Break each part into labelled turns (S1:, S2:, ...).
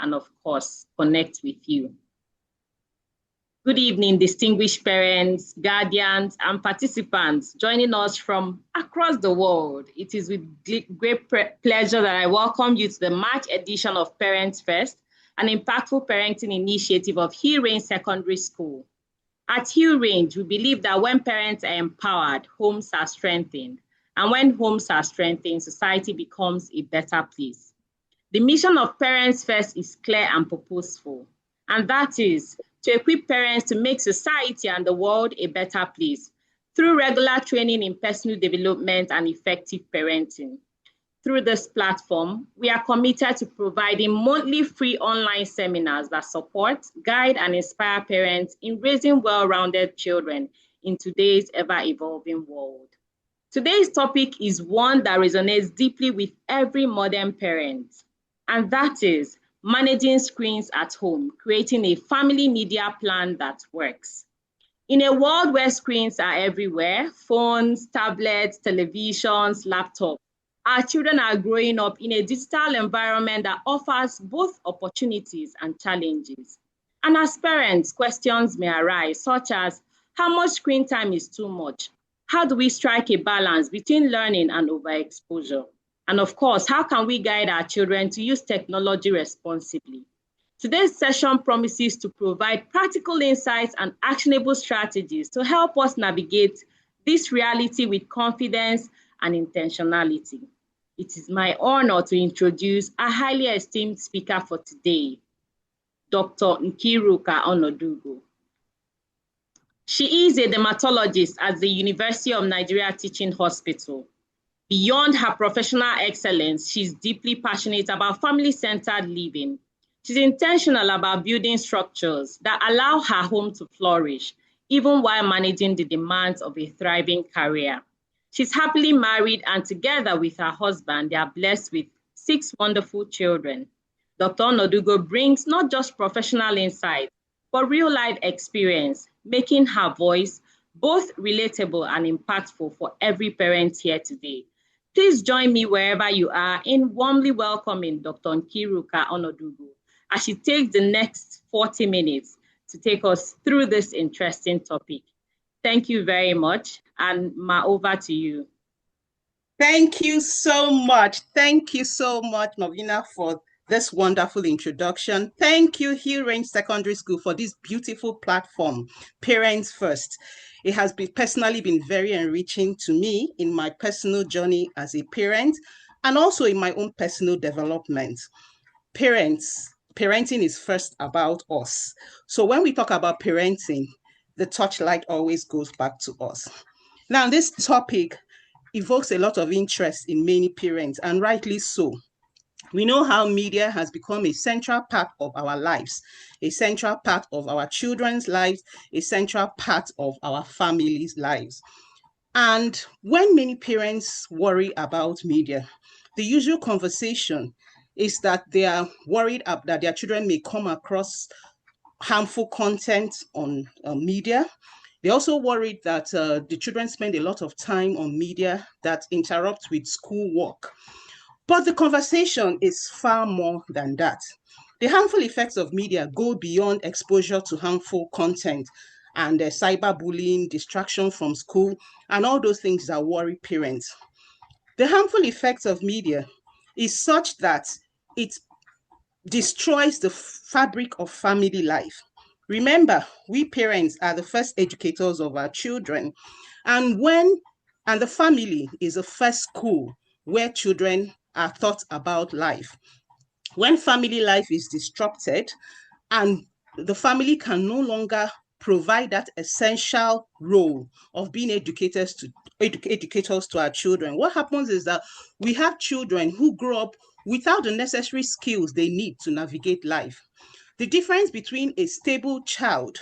S1: and of course, connect with you. Good evening, distinguished parents, guardians, and participants joining us from across the world. It is with great pleasure that I welcome you to the March edition of Parents First, an impactful parenting initiative of Hill Range Secondary School. At Hill Range, we believe that when parents are empowered, homes are strengthened. And when homes are strengthened, society becomes a better place. The mission of Parents First is clear and purposeful, and that is to equip parents to make society and the world a better place through regular training in personal development and effective parenting. Through this platform, we are committed to providing monthly free online seminars that support, guide, and inspire parents in raising well-rounded children in today's ever-evolving world. Today's topic is one that resonates deeply with every modern parent, and that is managing screens at home, creating a family media plan that works. In a world where screens are everywhere, phones, tablets, televisions, laptops, our children are growing up in a digital environment that offers both opportunities and challenges. And as parents, questions may arise, such as how much screen time is too much? How do we strike a balance between learning and overexposure? And of course, how can we guide our children to use technology responsibly? Today's session promises to provide practical insights and actionable strategies to help us navigate this reality with confidence and intentionality. It is my honor to introduce a highly esteemed speaker for today, Dr. Nkiruka Onodugo. She is a dermatologist at the University of Nigeria Teaching Hospital. Beyond her professional excellence, she's deeply passionate about family-centered living. She's intentional about building structures that allow her home to flourish, even while managing the demands of a thriving career. She's happily married, and together with her husband, they are blessed with 6 wonderful children. Dr. Onodugo brings not just professional insight, but real-life experience, making her voice both relatable and impactful for every parent here today. Please join me wherever you are in warmly welcoming Dr. Nkiruka Onodugo as she takes the next 40 minutes to take us through this interesting topic. Thank you very much, and Ma, over to you.
S2: Thank you so much. Thank you so much, Novina, for this wonderful introduction. Thank you, Hill Range Secondary School, for this beautiful platform, Parents First. It has personally been very enriching to me in my personal journey as a parent and also in my own personal development. Parenting is first about us. So when we talk about parenting, the touchlight always goes back to us. Now, this topic evokes a lot of interest in many parents, and rightly so. We know how media has become a central part of our lives, a central part of our children's lives, a central part of our families' lives. And when many parents worry about media, the usual conversation is that they are worried that their children may come across harmful content on media. They're also worried that the children spend a lot of time on media that interrupts with schoolwork. But the conversation is far more than that. The harmful effects of media go beyond exposure to harmful content and cyberbullying, distraction from school, and all those things that worry parents. The harmful effects of media is such that it destroys the fabric of family life. Remember, we parents are the first educators of our children, and the family is the first school where children are taught about life. When family life is disrupted and the family can no longer provide that essential role of being educators to our children, what happens is that we have children who grow up without the necessary skills they need to navigate life. The difference between a stable child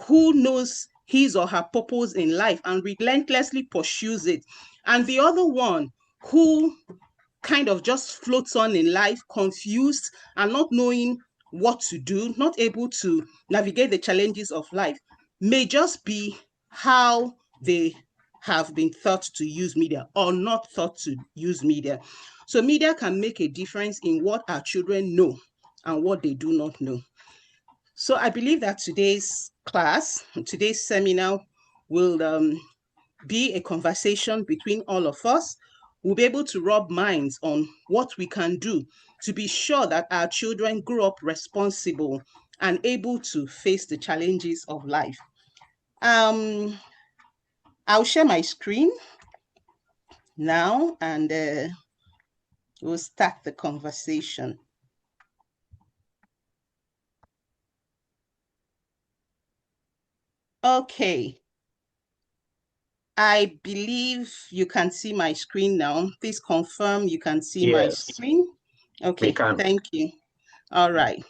S2: who knows his or her purpose in life and relentlessly pursues it, and the other one who kind of just floats on in life, confused and not knowing what to do, not able to navigate the challenges of life, may just be how they have been taught to use media or not taught to use media. So media can make a difference in what our children know and what they do not know. So I believe that today's class, today's seminar will be a conversation between all of us. We'll be able to rub minds on what we can do to be sure that our children grow up responsible and able to face the challenges of life. I'll share my screen now, and we'll start the conversation. Okay. I believe you can see my screen now. Please confirm you can see my screen. Okay, thank you. All right.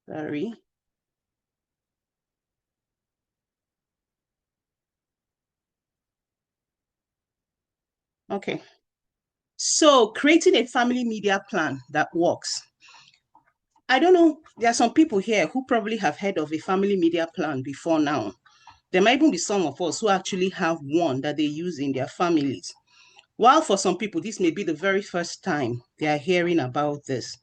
S2: Sorry. Okay. So creating a family media plan that works. I don't know, there are some people here who probably have heard of a family media plan before now. There might even be some of us who actually have one that they use in their families. While for some people, this may be the very first time they are hearing about this.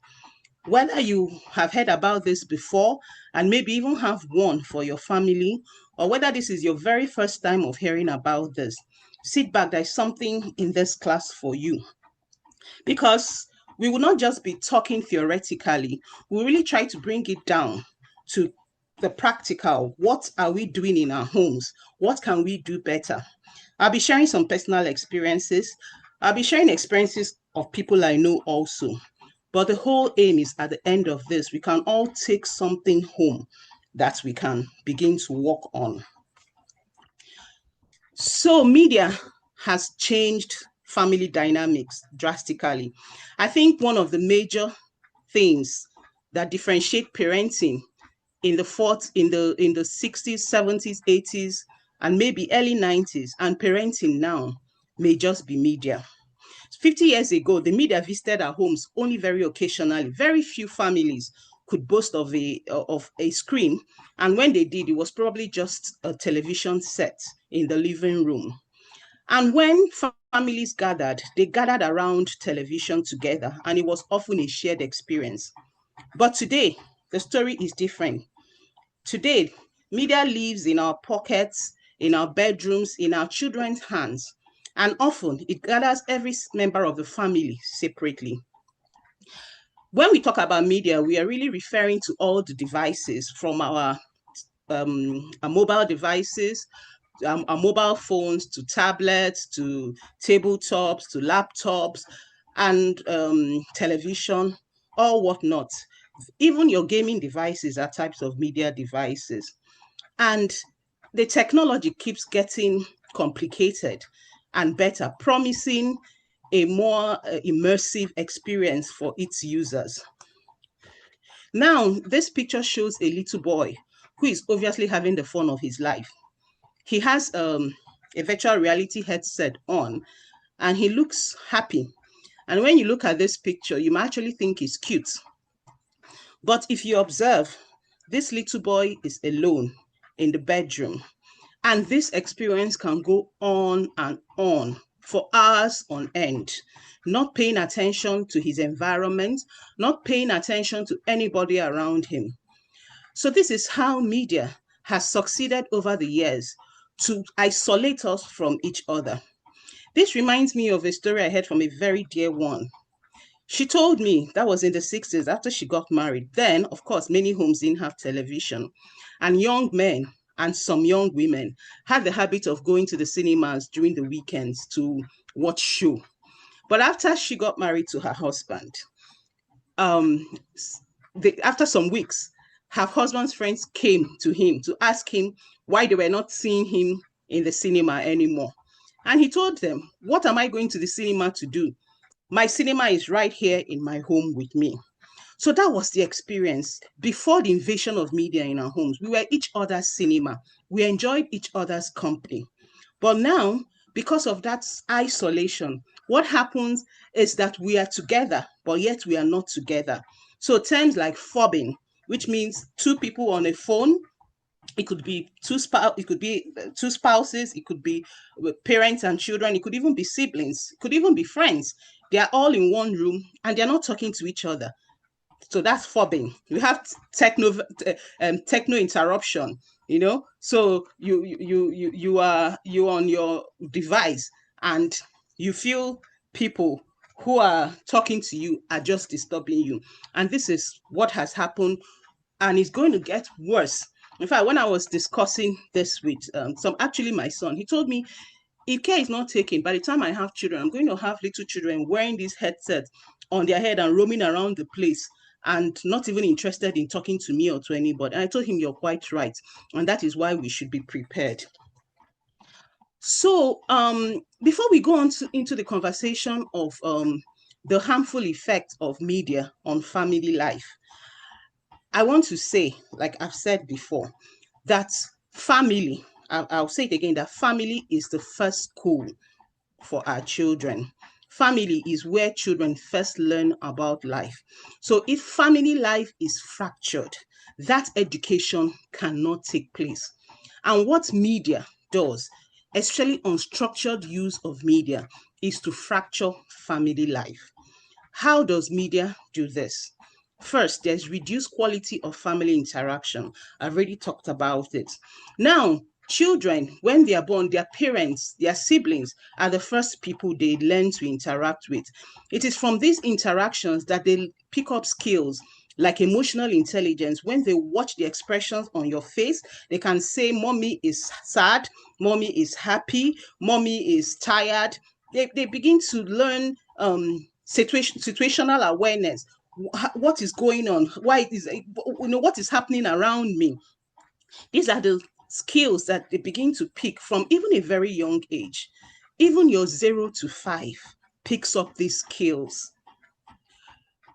S2: Whether you have heard about this before and maybe even have one for your family, or whether this is your very first time of hearing about this, sit back, there's something in this class for you. Because we will not just be talking theoretically, we really try to bring it down to the practical. What are we doing in our homes? What can we do better? I'll be sharing some personal experiences. I'll be sharing experiences of people I know also. But the whole aim is at the end of this, we can all take something home that we can begin to work on. So media has changed family dynamics drastically. I think one of the major things that differentiate parenting in the 60s, 70s, 80s, and maybe early 90s, and parenting now may just be media. 50 years ago, the media visited our homes only very occasionally. Very few families could boast of a screen. And when they did, it was probably just a television set in the living room. And when families gathered, they gathered around television together, and it was often a shared experience. But today, the story is different. Today, media lives in our pockets, in our bedrooms, in our children's hands, and often it gathers every member of the family separately. When we talk about media, we are really referring to all the devices from our mobile devices, our mobile phones, to tablets, to tabletops, to laptops, and television, or whatnot. Even your gaming devices are types of media devices. And the technology keeps getting complicated and better, promising a more immersive experience for its users. Now, this picture shows a little boy who is obviously having the fun of his life. He has a virtual reality headset on, and he looks happy. And when you look at this picture, you might actually think he's cute. But if you observe, this little boy is alone in the bedroom. And this experience can go on and on for hours on end, not paying attention to his environment, not paying attention to anybody around him. So this is how media has succeeded over the years to isolate us from each other. This reminds me of a story I heard from a very dear one. She told me that was in the 60s after she got married. Then, of course, many homes didn't have television, and young men and some young women had the habit of going to the cinemas during the weekends to watch show. But after she got married to her husband, um, after some weeks, her husband's friends came to him to ask him why they were not seeing him in the cinema anymore. And he told them, "What am I going to the cinema to do? My cinema is right here in my home with me." So that was the experience before the invasion of media in our homes. We were each other's cinema. We enjoyed each other's company. But now, because of that isolation, what happens is that we are together, but yet we are not together. So terms like fobbing, which means two people on a phone It could be two spouses, it could be parents and children, it could even be siblings, it could even be friends. They are all in one room and they're not talking to each other. So that's fobbing. You have techno interruption, so you on your device and you feel people who are talking to you are just disturbing you. And this is what has happened, and it's going to get worse. In fact, when I was discussing this with actually my son, he told me if care is not taken, by the time I have children, I'm going to have little children wearing these headsets on their head and roaming around the place and not even interested in talking to me or to anybody. And I told him, you're quite right. And that is why we should be prepared. So before we go on into the conversation of the harmful effect of media on family life, I want to say, like I've said before, that family, I'll say it again, that family is the first school for our children. Family is where children first learn about life. So if family life is fractured, that education cannot take place. And what media does, especially unstructured use of media, is to fracture family life. How does media do this? First, there's reduced quality of family interaction. I've already talked about it. Now, children, when they are born, their parents, their siblings are the first people they learn to interact with. It is from these interactions that they pick up skills like emotional intelligence. When they watch the expressions on your face, they can say, mommy is sad, mommy is happy, mommy is tired. They begin to learn situational awareness. What is going on? Why is what is happening around me? These are the skills that they begin to pick from even a very young age. Even your 0 to 5 picks up these skills.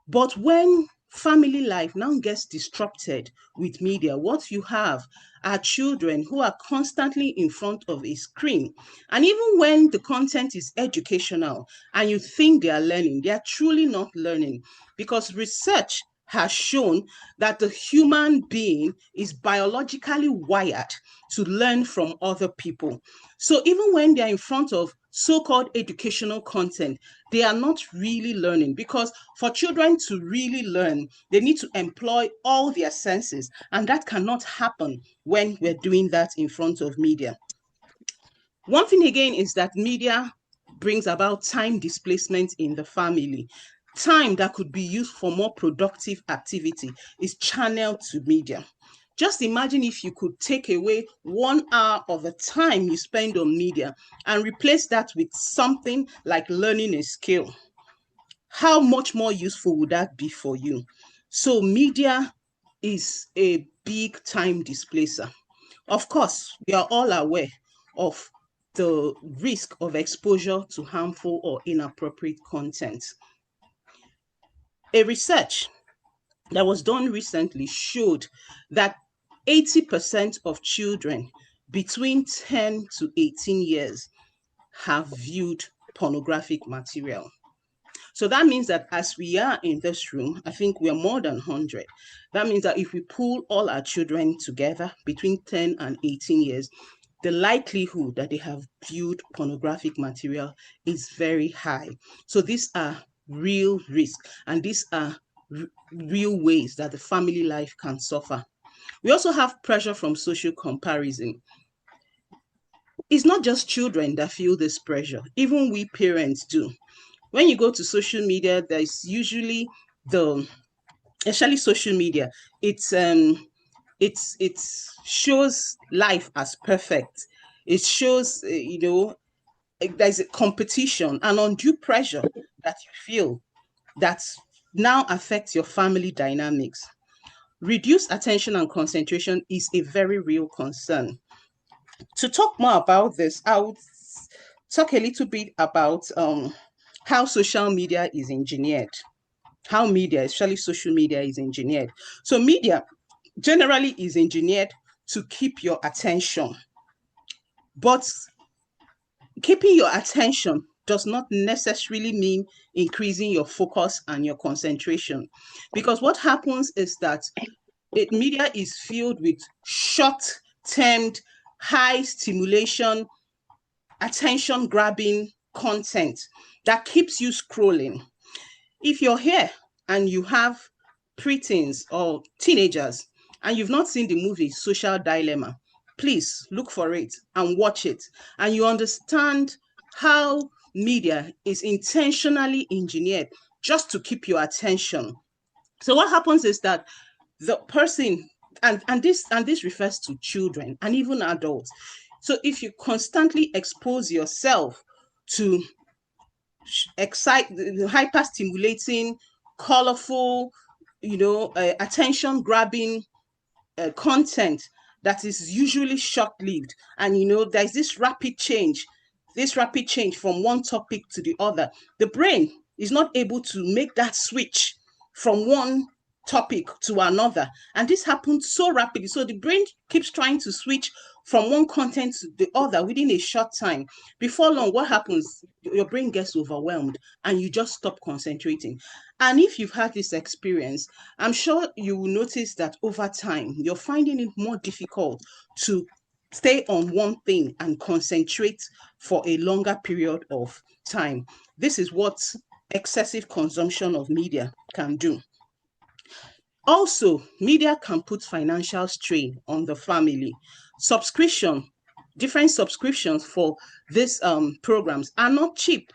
S2: But when family life now gets disrupted with media, what you have are children who are constantly in front of a screen. And even when the content is educational and you think they are learning, they are truly not learning, because research has shown that the human being is biologically wired to learn from other people. So even when they're in front of so-called educational content, they are not really learning, because for children to really learn, they need to employ all their senses, and that cannot happen when we're doing that in front of media. One thing again is that media brings about time displacement in the family. Time that could be used for more productive activity is channeled to media. Just imagine if you could take away 1 hour of the time you spend on media and replace that with something like learning a skill. How much more useful would that be for you? So media is a big time displacer. Of course, we are all aware of the risk of exposure to harmful or inappropriate content. A research that was done recently showed that 80% of children between 10 to 18 years have viewed pornographic material. So that means that as we are in this room, I think we are more than 100. That means that if we pull all our children together between 10 and 18 years, the likelihood that they have viewed pornographic material is very high. So these are real risks, and these are real ways that the family life can suffer. We also have pressure from social comparison. It's not just children that feel this pressure, even we parents do. When you go to social media, there's usually especially social media, it shows life as perfect. It shows there's a competition and undue pressure that you feel that now affects your family dynamics. Reduced attention and concentration is a very real concern. To talk more about this, I would talk a little bit about how social media is engineered, how media, especially social media, is engineered. So media generally is engineered to keep your attention, but keeping your attention does not necessarily mean increasing your focus and your concentration, because what happens is that Media is filled with short-termed, high stimulation, attention-grabbing content that keeps you scrolling. If you're here and you have preteens or teenagers and you've not seen the movie Social Dilemma, please look for it and watch it. And you understand how media is intentionally engineered just to keep your attention. So what happens is that the person, and this refers to children and even adults. So if you constantly expose yourself to hyper stimulating, colorful, attention grabbing content that is usually short-lived, and there's this rapid change from one topic to the other, the brain is not able to make that switch from one topic to another, and this happens so rapidly, so the brain keeps trying to switch from one content to the other within a short time. Before long, what happens? Your brain gets overwhelmed and you just stop concentrating. And if you've had this experience, I'm sure you will notice that over time, you're finding it more difficult to stay on one thing and concentrate for a longer period of time. This is what excessive consumption of media can do. Also, media can put financial strain on the family. Different subscriptions for these programs are not cheap.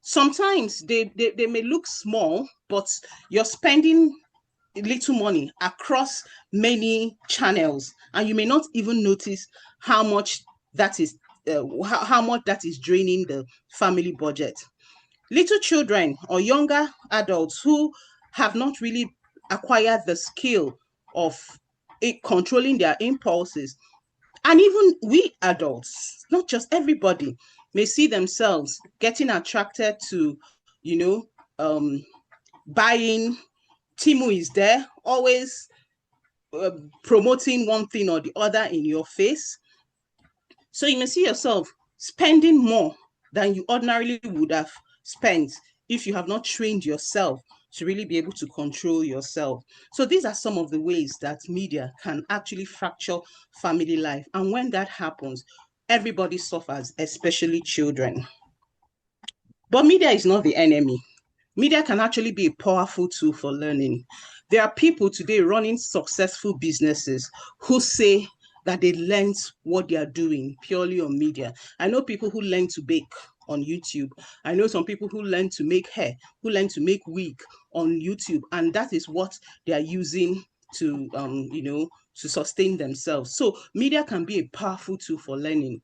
S2: Sometimes they may look small, but you're spending little money across many channels, and you may not even notice how much that is how much that is draining the family budget. Little children or younger adults who have not really acquired the skill of controlling their impulses, and even we adults, not just everybody, may see themselves getting attracted to, um, buying. Timu is there, always promoting one thing or the other in your face. So you may see yourself spending more than you ordinarily would have spent if you have not trained yourself to really be able to control yourself. So these are some of the ways that media can actually fracture family life. And when that happens, everybody suffers, especially children. But media is not the enemy. Media can actually be a powerful tool for learning. There are people today running successful businesses who say that they learned what they are doing purely on media. I know people who learn to bake on YouTube. I know some people who learn to make hair, who learn to make wig on YouTube, and that is what they are using to, to sustain themselves. So media can be a powerful tool for learning.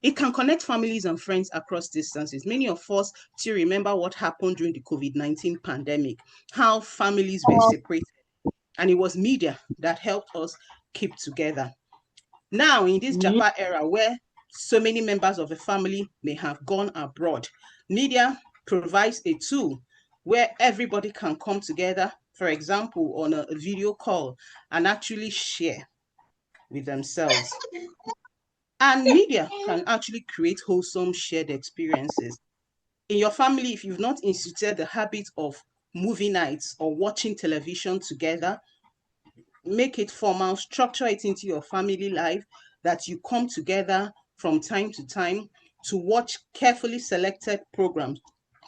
S2: It can connect families and friends across distances. Many of us still remember what happened during the COVID-19 pandemic, how families were separated, and it was media that helped us keep together. Now, in this Japa era where so many members of the family may have gone abroad, media provides a tool where everybody can come together, for example, on a video call and actually share with themselves. And media can actually create wholesome shared experiences. In your family, if you've not instituted the habit of movie nights or watching television together, make it formal, structure it into your family life, that you come together from time to time to watch carefully selected programs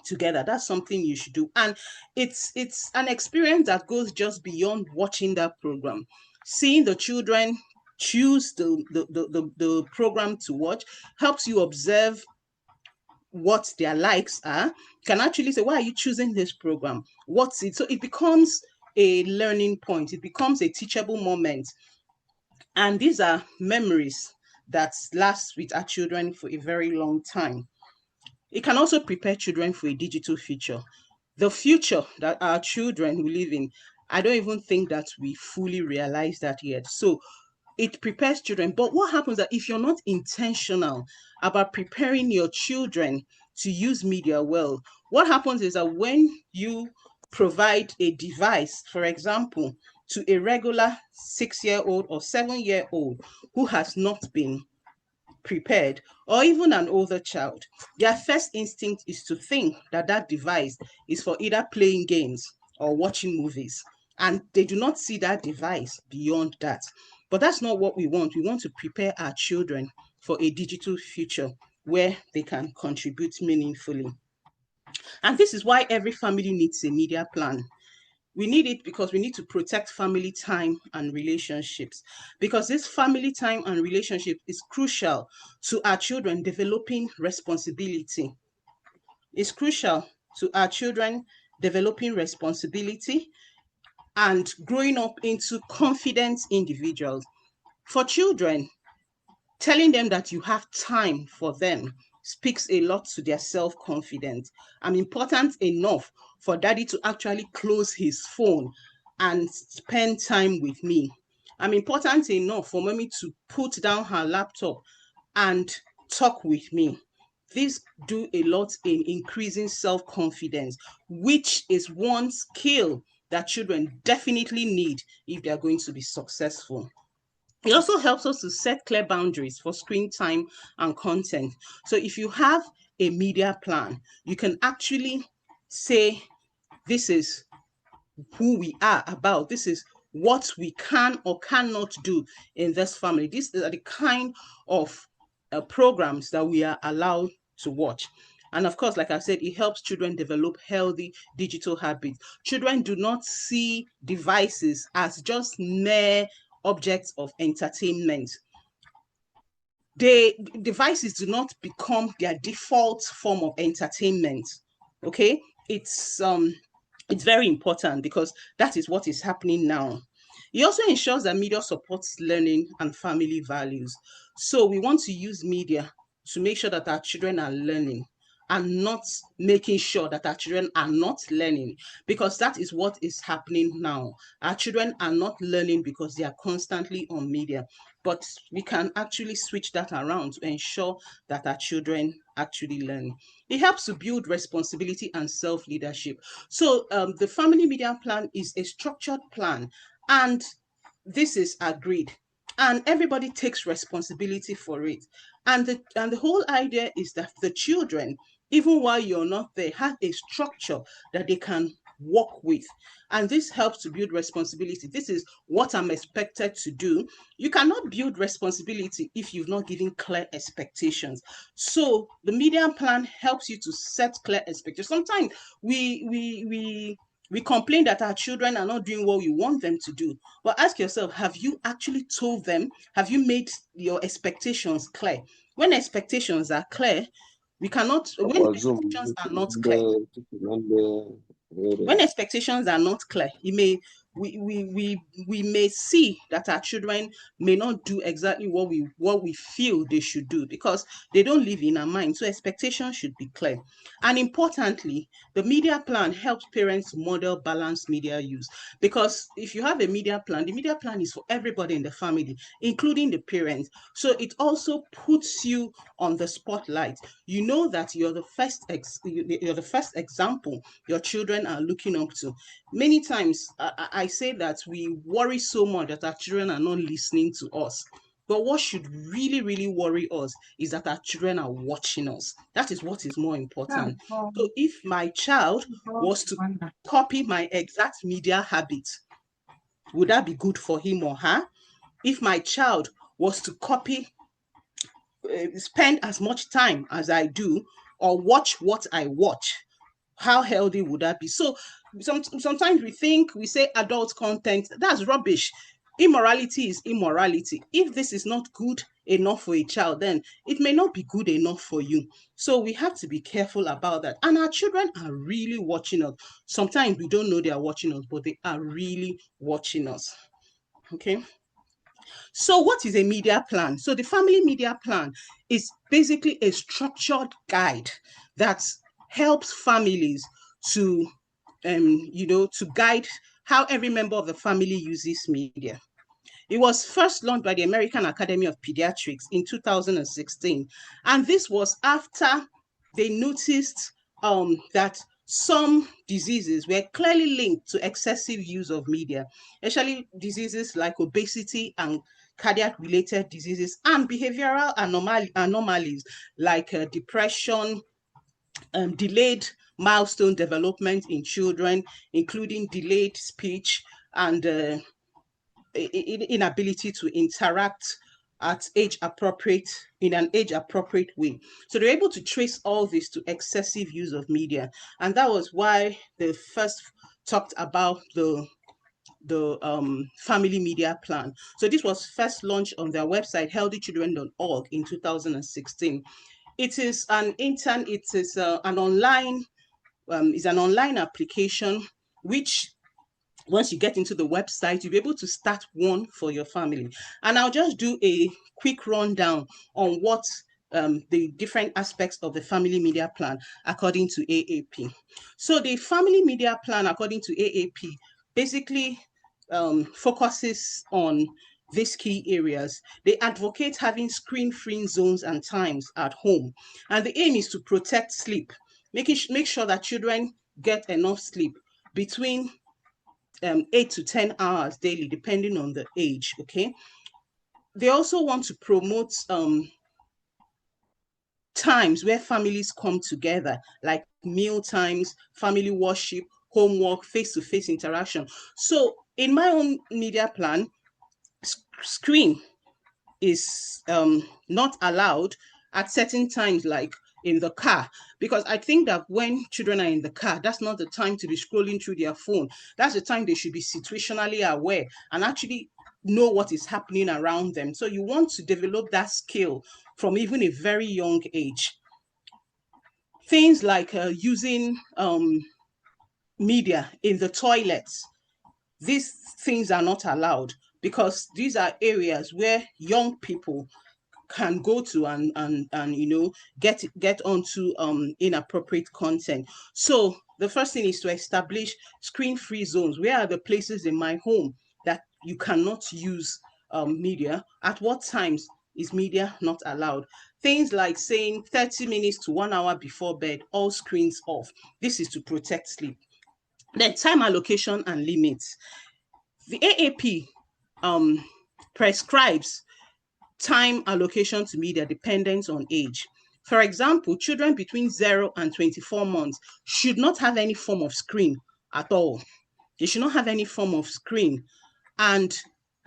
S2: together. That's something you should do. And it's an experience that goes just beyond watching that program. Seeing the children choose the program to watch helps you observe what their likes are. You can actually say, why are you choosing this program? What's it? So it becomes a learning point. It becomes a teachable moment. And these are memories that last with our children for a very long time. It can also prepare children for a digital future. The future that our children will live in, I don't even think that we fully realize that yet. So it prepares children. But what happens that if you're not intentional about preparing your children to use media well, what happens is that when you provide a device, for example, to a regular 6-year-old or 7-year-old who has not been prepared, or even an older child, their first instinct is to think that that device is for either playing games or watching movies. and they do not see that device beyond that. But that's not what we want. We want to prepare our children for a digital future where they can contribute meaningfully. And this is why every family needs a media plan. We need it because we need to protect family time and relationships, because this family time and relationship is crucial to our children developing responsibility. It's crucial to our children developing responsibility and growing up into confident individuals. For children, telling them that you have time for them speaks a lot to their self-confidence. I'm important enough for daddy to actually close his phone and spend time with me. I'm important enough for mommy to put down her laptop and talk with me. These do a lot in increasing self-confidence, which is one skill that children definitely need if they're going to be successful. It also helps us to set clear boundaries for screen time and content. So if you have a media plan, you can actually say, this is who we are about. This is what we can or cannot do in this family. These are the kind of programs that we are allowed to watch. And of course, like I said, it helps children develop healthy digital habits. Children do not see devices as just mere objects of entertainment. Devices do not become their default form of entertainment. Okay, it's very important because that is what is happening now. It also ensures that media supports learning and family values. So we want to use media to make sure that our children are learning and not making sure that our children are not learning, because that is what is happening now. Our children are not learning because they are constantly on media, but we can actually switch that around to ensure that our children actually learn. It helps to build responsibility and self-leadership. So the family media plan is a structured plan, and this is agreed, and everybody takes responsibility for it. And the whole idea is that the children, even while you're not there, have a structure that they can work with. And this helps to build responsibility. This is what I'm expected to do. You cannot build responsibility if you've not given clear expectations. So the media plan helps you to set clear expectations. Sometimes we complain that our children are not doing what we want them to do. But ask yourself, have you actually told them? Have you made your expectations clear? When expectations are clear, we cannot, when expectations are not clear, when expectations are not clear, we may see that our children may not do exactly what we feel they should do, because they don't live in our mind. So expectations should be clear. And importantly, the media plan helps parents model balanced media use, because if you have a media plan, the media plan is for everybody in the family, including the parents. So it also puts you on the spotlight. You know that you're the first example your children are looking up to. Many times I say that we worry so much that our children are not listening to us. But what should really, really worry us is that our children are watching us. That is what is more important. So if my child was to copy my exact media habits, would that be good for him or her? If my child was to spend as much time as I do, or watch what I watch, how healthy would that be? So sometimes we say adult content, that's rubbish. Immorality is immorality. If this is not good enough for a child, then it may not be good enough for you. So we have to be careful about that. And our children are really watching us. Sometimes we don't know they are watching us, but they are really watching us. Okay. So what is a media plan? So the family media plan is basically a structured guide that helps families to, to guide how every member of the family uses media. It was first launched by the American Academy of Pediatrics in 2016. And this was after they noticed that some diseases were clearly linked to excessive use of media, especially diseases like obesity and cardiac-related diseases, and behavioral anomalies like depression, delayed milestone development in children, including delayed speech, and inability to interact at in an age appropriate way. So they're able to trace all this to excessive use of media. And that was why they first talked about the family media plan. So this was first launched on their website, healthychildren.org, in 2016. It is an online application which, once you get into the website, you'll be able to start one for your family. And I'll just do a quick rundown on what the different aspects of the family media plan according to AAP. So the family media plan according to AAP basically focuses on these key areas. They advocate having screen-free zones and times at home. And the aim is to protect sleep, make sure that children get enough sleep between 8 to 10 hours daily, depending on the age, okay? They also want to promote times where families come together, like meal times, family worship, homework, face-to-face interaction. So in my own media plan, screen is not allowed at certain times, like in the car, because I think that when children are in the car, that's not the time to be scrolling through their phone. That's the time they should be situationally aware and actually know what is happening around them. So you want to develop that skill from even a very young age. Things like using media in the toilets, these things are not allowed, because these are areas where young people can go to and get onto inappropriate content. So the first thing is to establish screen-free zones. Where are the places in my home that you cannot use media? At what times is media not allowed? Things like saying 30 minutes to 1 hour before bed, all screens off. This is to protect sleep. Then time allocation and limits. The AAP prescribes time allocation to media dependent on age. For example, children between 0 and 24 months should not have any form of screen at all. They should not have any form of screen. And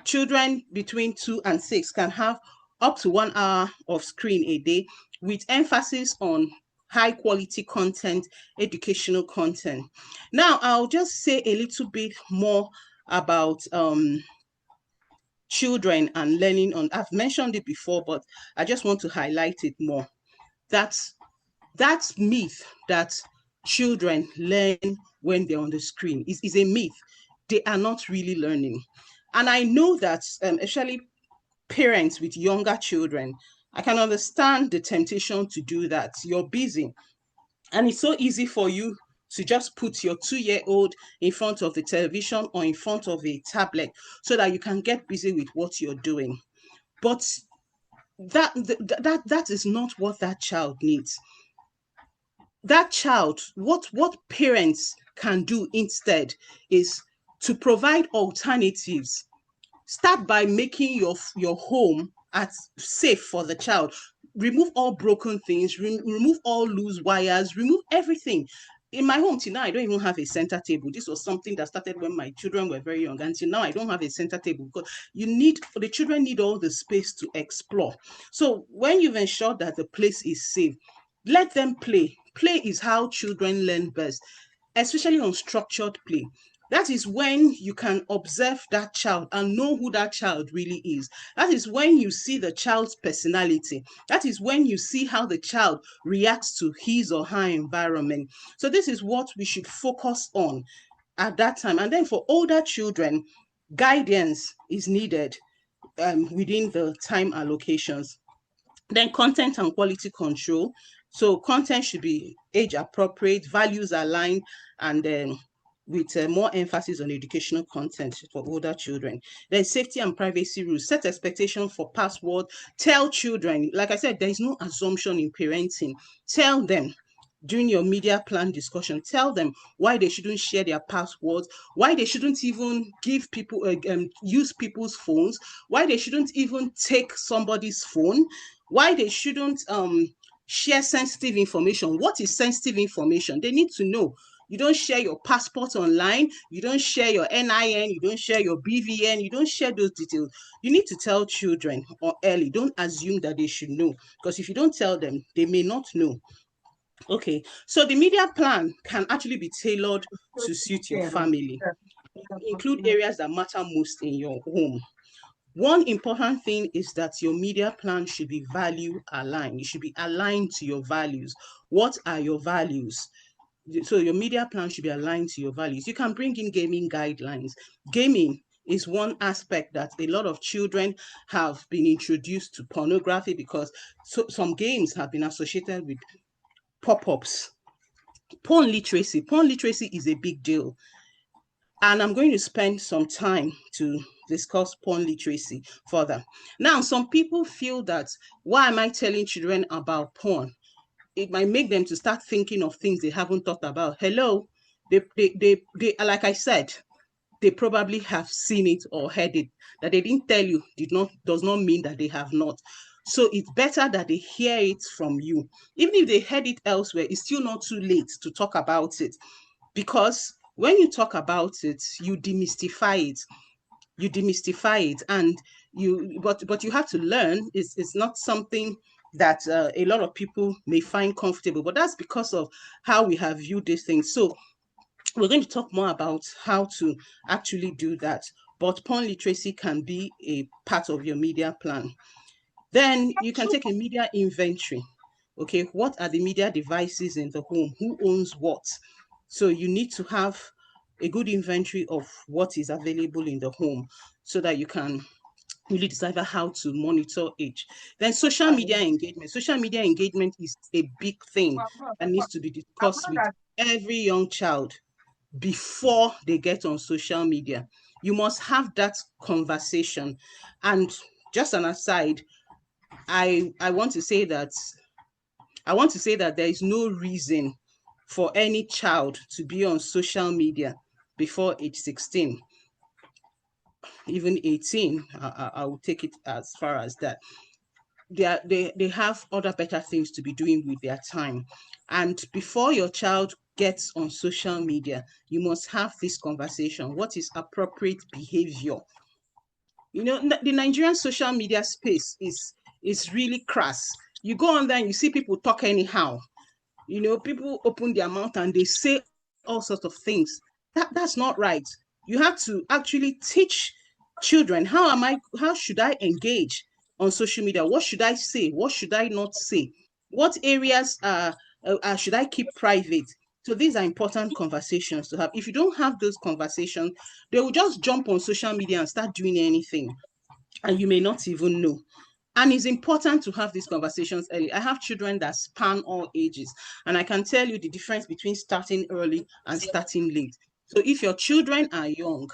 S2: children between 2 and 6 can have up to 1 hour of screen a day, with emphasis on high quality content, educational content. Now, I'll just say a little bit more about children and learning on. I've mentioned it before, but I just want to highlight it more. That's myth that children learn when they're on the screen is a myth. They are not really learning. And I know that especially parents with younger children, I can understand the temptation to do that. You're busy, and it's so easy for you to just put your 2-year-old in front of the television or in front of a tablet so that you can get busy with what you're doing. But that is not what that child needs. That child, what parents can do instead is to provide alternatives. Start by making your home safe for the child. Remove all broken things, remove all loose wires, remove everything. In my home till now, I don't even have a center table. This was something that started when my children were very young. Until now, I don't have a center table, because the children need all the space to explore. So when you've ensured that the place is safe, let them play. Play is how children learn best, especially unstructured play. That is when you can observe that child and know who that child really is. That is when you see the child's personality. That is when you see how the child reacts to his or her environment. So this is what we should focus on at that time. And then for older children, guidance is needed within the time allocations. Then content and quality control. So content should be age appropriate, values aligned, and then with more emphasis on educational content for older children. Then safety and privacy rules. Set expectations for password. Tell children, like I said, there is no assumption in parenting. Tell them during your media plan discussion, tell them why they shouldn't share their passwords, why they shouldn't even give people use people's phones, why they shouldn't even take somebody's phone, why they shouldn't share sensitive information. What is sensitive information? They need to know. You don't share your passport online. You don't share your NIN. You don't share your BVN. You don't share those details. You need to tell children or early. Don't assume that they should know, because if you don't tell them, they may not know. Okay, so the media plan can actually be tailored to suit your family. Include areas that matter most in your home. One important thing is that your media plan should be value aligned. It should be aligned to your values. What are your values? So your media plan should be aligned to your values. You can bring in gaming guidelines. Gaming is one aspect that a lot of children have been introduced to pornography, because some games have been associated with pop-ups. Porn literacy is a big deal. And I'm going to spend some time to discuss porn literacy further. Now, some people feel that, why am I telling children about porn? It might make them to start thinking of things they haven't thought about. Hello, they like I said, they probably have seen it or heard it. That they didn't tell you does not mean that they have not. So it's better that they hear it from you. Even if they heard it elsewhere, it's still not too late to talk about it, because when you talk about it, you demystify it, and but you have to learn. It's not something that a lot of people may find comfortable, but that's because of how we have viewed these things. So we're going to talk more about how to actually do that. But porn literacy can be a part of your media plan. Then you can take a media inventory. Okay, what are the media devices in the home? Who owns what? So you need to have a good inventory of what is available in the home, so that you can really decipher how to monitor each. Then social media engagement. Social media engagement is a big thing that needs to be discussed with every young child before they get on social media. You must have that conversation. And just an aside, I want to say that there is no reason for any child to be on social media before age 16, even 18. I will take it as far as that. They have other better things to be doing with their time. And before your child gets on social media, you must have this conversation. What is appropriate behavior? You know, the Nigerian social media space is really crass. You go on there and you see people talk anyhow. You know, people open their mouth and they say all sorts of things. That's not right. You have to actually teach children, how should I engage on social media? What should I say? What should I not say? What areas should I keep private? So these are important conversations to have. If you don't have those conversations, they will just jump on social media and start doing anything, and you may not even know. And it's important to have these conversations early. I have children that span all ages, and I can tell you the difference between starting early and starting late. So if your children are young,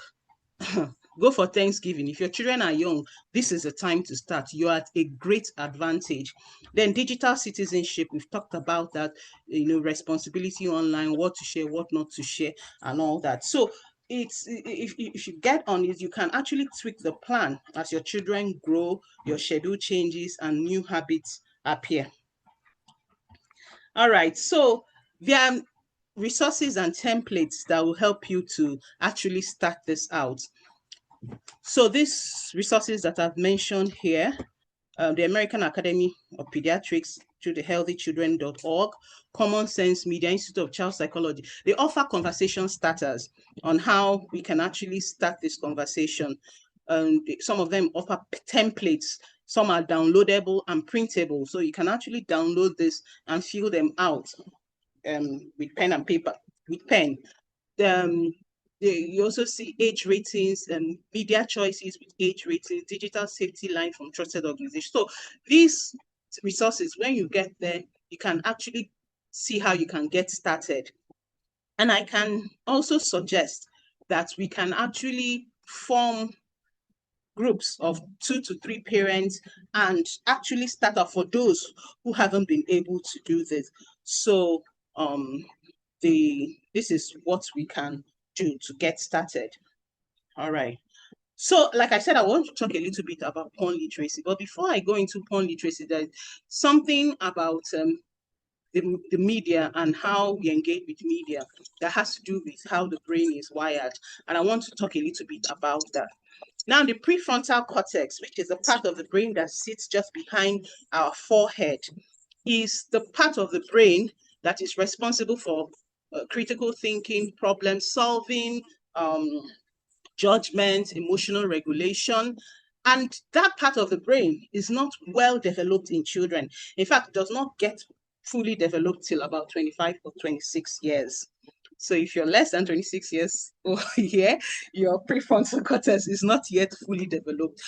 S2: go for Thanksgiving. If your children are young, this is the time to start. You're at a great advantage. Then digital citizenship, we've talked about that, responsibility online, what to share, what not to share, and all that. So if you get on it, you can actually tweak the plan as your children grow, your schedule changes, and new habits appear. All right, so there are resources and templates that will help you to actually start this out. So these resources that I've mentioned here, the American Academy of Pediatrics through the healthychildren.org, Common Sense Media, Institute of Child Psychology, they offer conversation starters on how we can actually start this conversation. Some of them offer templates. Some are downloadable and printable. So you can actually download this and fill them out with pen and paper, with pen. You also see age ratings and media choices with age ratings, digital safety line from trusted organizations. So these resources, when you get there, you can actually see how you can get started. And I can also suggest that we can actually form groups of 2 to 3 parents and actually start off for those who haven't been able to do this. So this is what we can do to get started. All right. So, like I said, I want to talk a little bit about porn literacy. But before I go into porn literacy, there's something about the media and how we engage with media that has to do with how the brain is wired. And I want to talk a little bit about that. Now, the prefrontal cortex, which is the part of the brain that sits just behind our forehead, is the part of the brain that is responsible for critical thinking, problem solving, judgment, emotional regulation. And that part of the brain is not well developed in children. In fact, it does not get fully developed till about 25 or 26 years. So if you're less than 26 years old, yeah, your prefrontal cortex is not yet fully developed.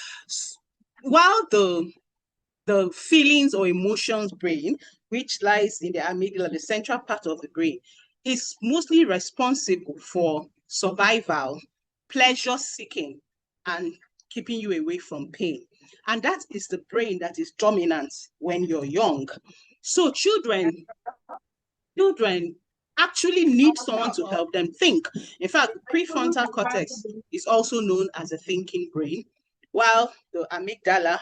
S2: While the feelings or emotions brain, which lies in the amygdala, the central part of the brain, is mostly responsible for survival, pleasure seeking, and keeping you away from pain. And that is the brain that is dominant when you're young. So children actually need someone to help them think. In fact, the prefrontal cortex is also known as a thinking brain, while the amygdala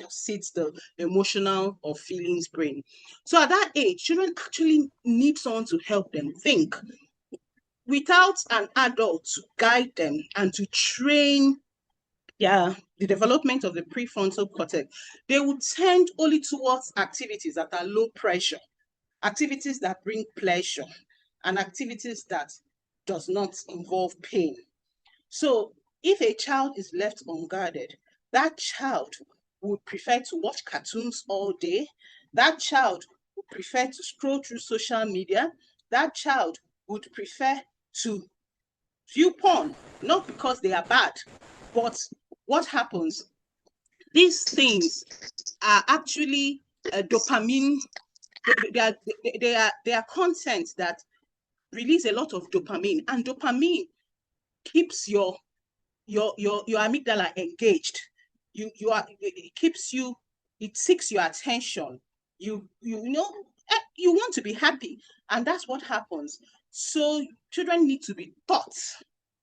S2: sits the emotional or feelings brain. So at that age, children actually need someone to help them think. Without an adult to guide them and to train the development of the prefrontal cortex, they will tend only towards activities that are low pressure, activities that bring pleasure, and activities that does not involve pain. So if a child is left unguarded, that child would prefer to watch cartoons all day. That child would prefer to scroll through social media. That child would prefer to view porn, not because they are bad, but what happens? These things are actually dopamine. They are content that release a lot of dopamine, and dopamine keeps your amygdala engaged. It keeps you, it seeks your attention. You know, you want to be happy, and that's what happens. So children need to be taught.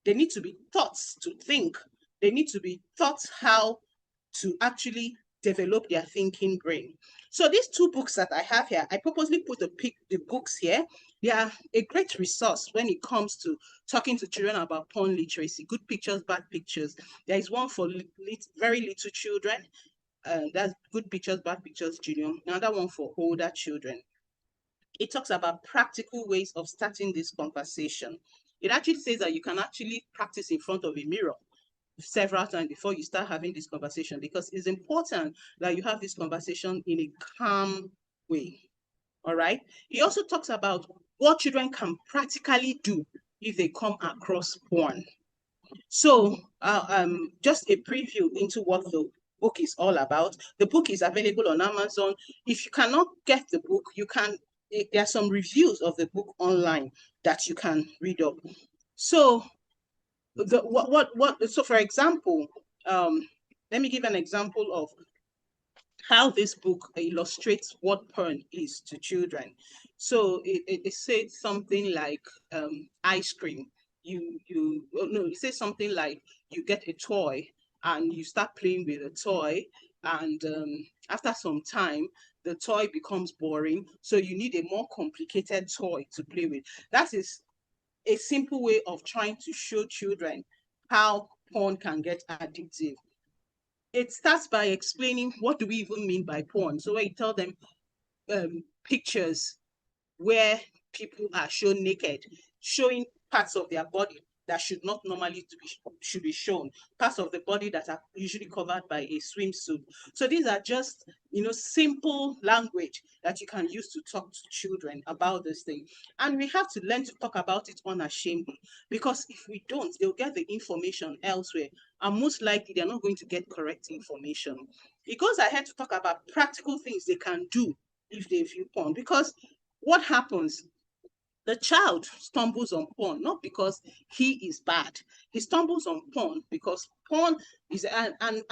S2: They need to be taught to think. They need to be taught how to actually develop their thinking brain. So these two books that I have here, I purposely put the books here. They are a great resource when it comes to talking to children about porn literacy, good pictures, bad pictures. There is one for very little children. That's good pictures, bad pictures, junior. Another one for older children. It talks about practical ways of starting this conversation. It actually says that you can actually practice in front of a mirror several times before you start having this conversation, because it's important that you have this conversation in a calm way. All right. He also talks about what children can practically do if they come across porn. So just a preview into what the book is all about. The book is available on Amazon. If you cannot get the book, you can, there are some reviews of the book online that you can read up. So so for example, let me give an example of how this book illustrates what porn is to children. So it said something like ice cream. It says something like you get a toy and you start playing with a toy, and after some time the toy becomes boring, so you need a more complicated toy to play with. That is a simple way of trying to show children how porn can get addictive. It starts by explaining what do we even mean by porn. So where you tell them pictures where people are shown naked, showing parts of their body that should not normally should be shown, parts of the body that are usually covered by a swimsuit. So these are just, simple language that you can use to talk to children about this thing. And we have to learn to talk about it unashamedly, because if we don't, they'll get the information elsewhere, and most likely they're not going to get correct information. It goes ahead to talk about practical things they can do if they view porn, because what happens? The child stumbles on porn not because he is bad. He stumbles on porn because porn is, and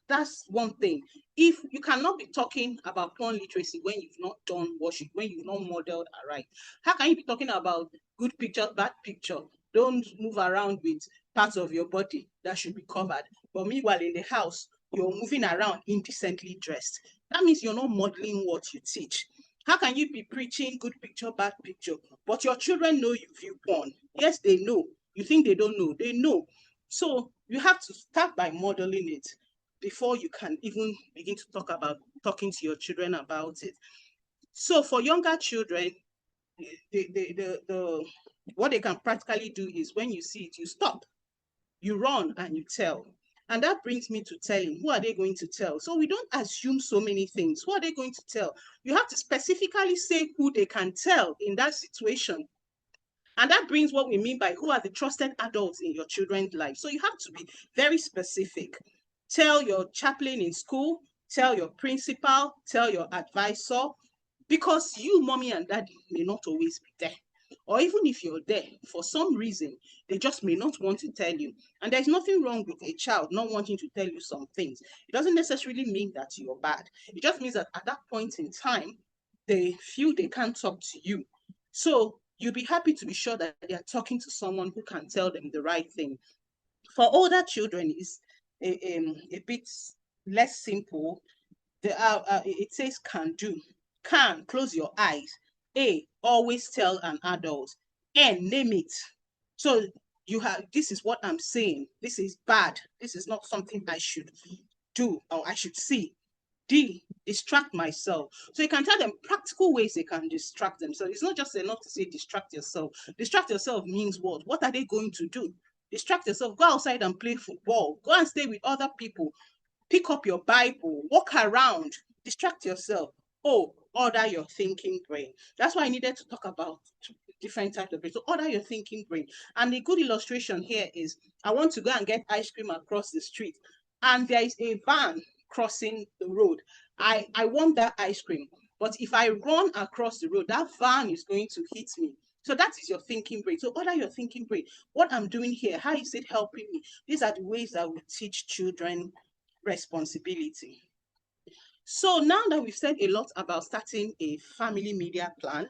S2: that's one thing. If you cannot be talking about porn literacy when you've not done washing, when you've not modeled right, how can you be talking about good picture, bad picture? Don't move around with parts of your body that should be covered. But meanwhile, in the house, you're moving around indecently dressed. That means you're not modeling what you teach. How can you be preaching good picture, bad picture, but your children know you view porn? Yes, they know. You think they don't know? They know. So you have to start by modeling it before you can even begin to talk about talking to your children about it. So for younger children, what they can practically do is when you see it, you stop, you run, and you tell. And that brings me to telling. Who are they going to tell? So we don't assume so many things. Who are they going to tell? You have to specifically say who they can tell in that situation. And that brings what we mean by who are the trusted adults in your children's life. So you have to be very specific. Tell your chaplain in school, tell your principal, tell your advisor, because you, mommy and daddy, may not always be there. Or even if you're there, for some reason, they just may not want to tell you. And there's nothing wrong with a child not wanting to tell you some things. It doesn't necessarily mean that you're bad. It just means that at that point in time, they feel they can't talk to you. So you'll be happy to be sure that they are talking to someone who can tell them the right thing. For older children, it's a bit less simple. It says can do. Can, close your eyes. A, always tell an adult. N, name it. So you have, this is what I'm saying. This is bad. This is not something I should do or I should see. D, distract myself. So you can tell them practical ways they can distract themselves. It's not just enough to say distract yourself. Distract yourself means what? What are they going to do? Distract yourself. Go outside and play football. Go and stay with other people. Pick up your Bible. Walk around. Distract yourself. Oh, order your thinking brain. That's why I needed to talk about different types of brain. So order your thinking brain. And the good illustration here is I want to go and get ice cream across the street. And there is a van crossing the road. I want that ice cream. But if I run across the road, that van is going to hit me. So that is your thinking brain. So order your thinking brain. What I'm doing here, how is it helping me? These are the ways that we teach children responsibility. So now that we've said a lot about starting a family media plan,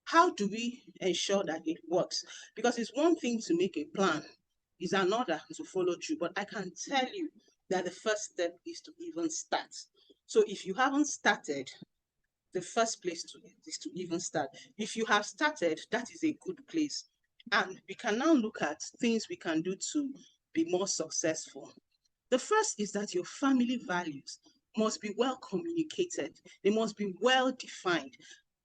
S2: how do we ensure that it works? Because it's one thing to make a plan, it's another to follow through. But I can tell you that the first step is to even start. So if you haven't started, the first place is to even start. If you have started, that is a good place. And we can now look at things we can do to be more successful. The first is that your family values must be well communicated. They must be well defined.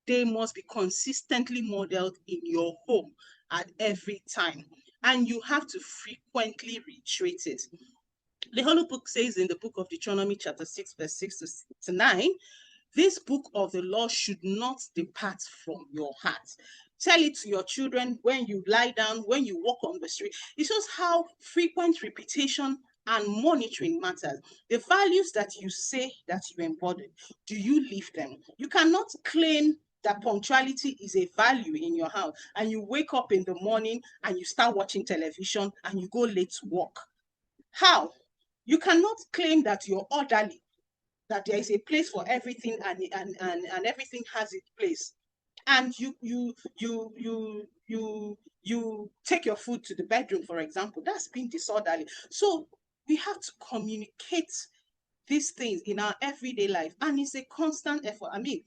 S2: They must be consistently modeled in your home at every time. And you have to frequently reiterate it. The Holy Book says in the book of Deuteronomy chapter 6, verse 6 to 9, this book of the law should not depart from your heart. Tell it to your children when you lie down, when you walk on the street. It shows how frequent repetition and monitoring matters. The values that you say that you embody, do you live them? You cannot claim that punctuality is a value in your house and you wake up in the morning and you start watching television and you go late to work. How? You cannot claim that you're orderly, that there is a place for everything and everything has its place. And you take your food to the bedroom, for example. That's being disorderly. So we have to communicate these things in our everyday life, and it's a constant effort. I mean,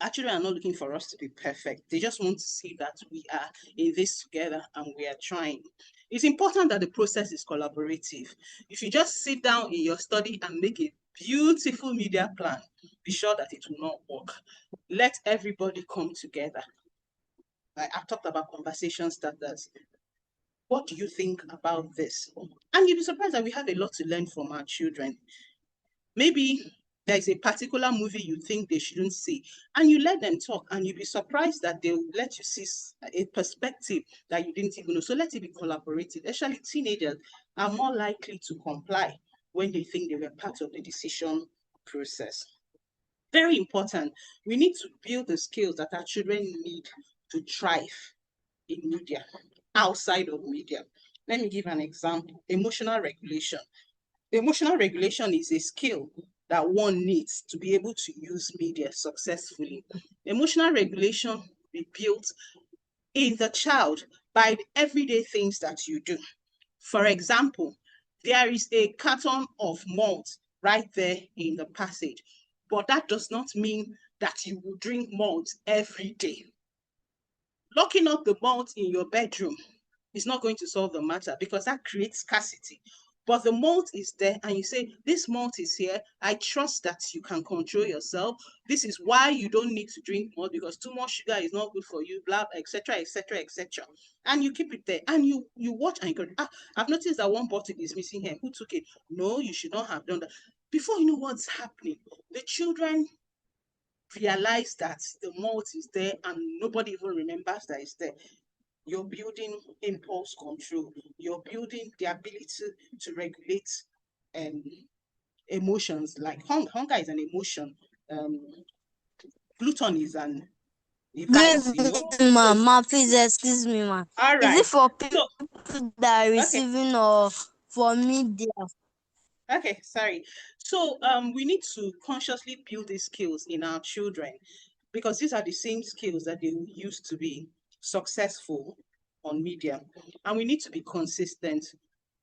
S2: our children are not looking for us to be perfect. They just want to see that we are in this together and we are trying. It's important that the process is collaborative. If you just sit down in your study and make a beautiful media plan, be sure that it will not work. Let everybody come together. I've talked about conversation starters. What do you think about this? And you'll be surprised that we have a lot to learn from our children. Maybe there's a particular movie you think they shouldn't see, and you let them talk, and you'll be surprised that they'll let you see a perspective that you didn't even know. So let it be collaborative. Actually, teenagers are more likely to comply when they think they were part of the decision process. Very important. We need to build the skills that our children need to thrive in media, outside of media. Let me give an example. Emotional regulation. Emotional regulation is a skill that one needs to be able to use media successfully. Emotional regulation will be built in the child by the everyday things that you do. For example, there is a carton of malt right there in the passage, but that does not mean that you will drink malt every day. Locking up the malt in your bedroom is not going to solve the matter, because that creates scarcity. But the malt is there, and you say, this malt is here. I trust that you can control yourself. This is why you don't need to drink malt, because too much sugar is not good for you, blah, etc., etc., etc. And you keep it there, and you watch and you go, I've noticed that one bottle is missing here. Who took it? No, you should not have done that. Before you know what's happening, the children realize that the malt is there, and nobody even remembers that it's there. You're building impulse control. You're building the ability to regulate emotions. Like hunger is an emotion. Gluten is an vice,
S3: Good
S2: you know.
S3: evening,
S2: So,
S3: ma. Please excuse me, ma.
S2: all
S3: Is it
S2: right.
S3: for
S2: So,
S3: people that are
S2: okay.
S3: receiving or for media?
S2: Okay, sorry. So we need to consciously build these skills in our children, because these are the same skills that they used to be successful on media. And we need to be consistent.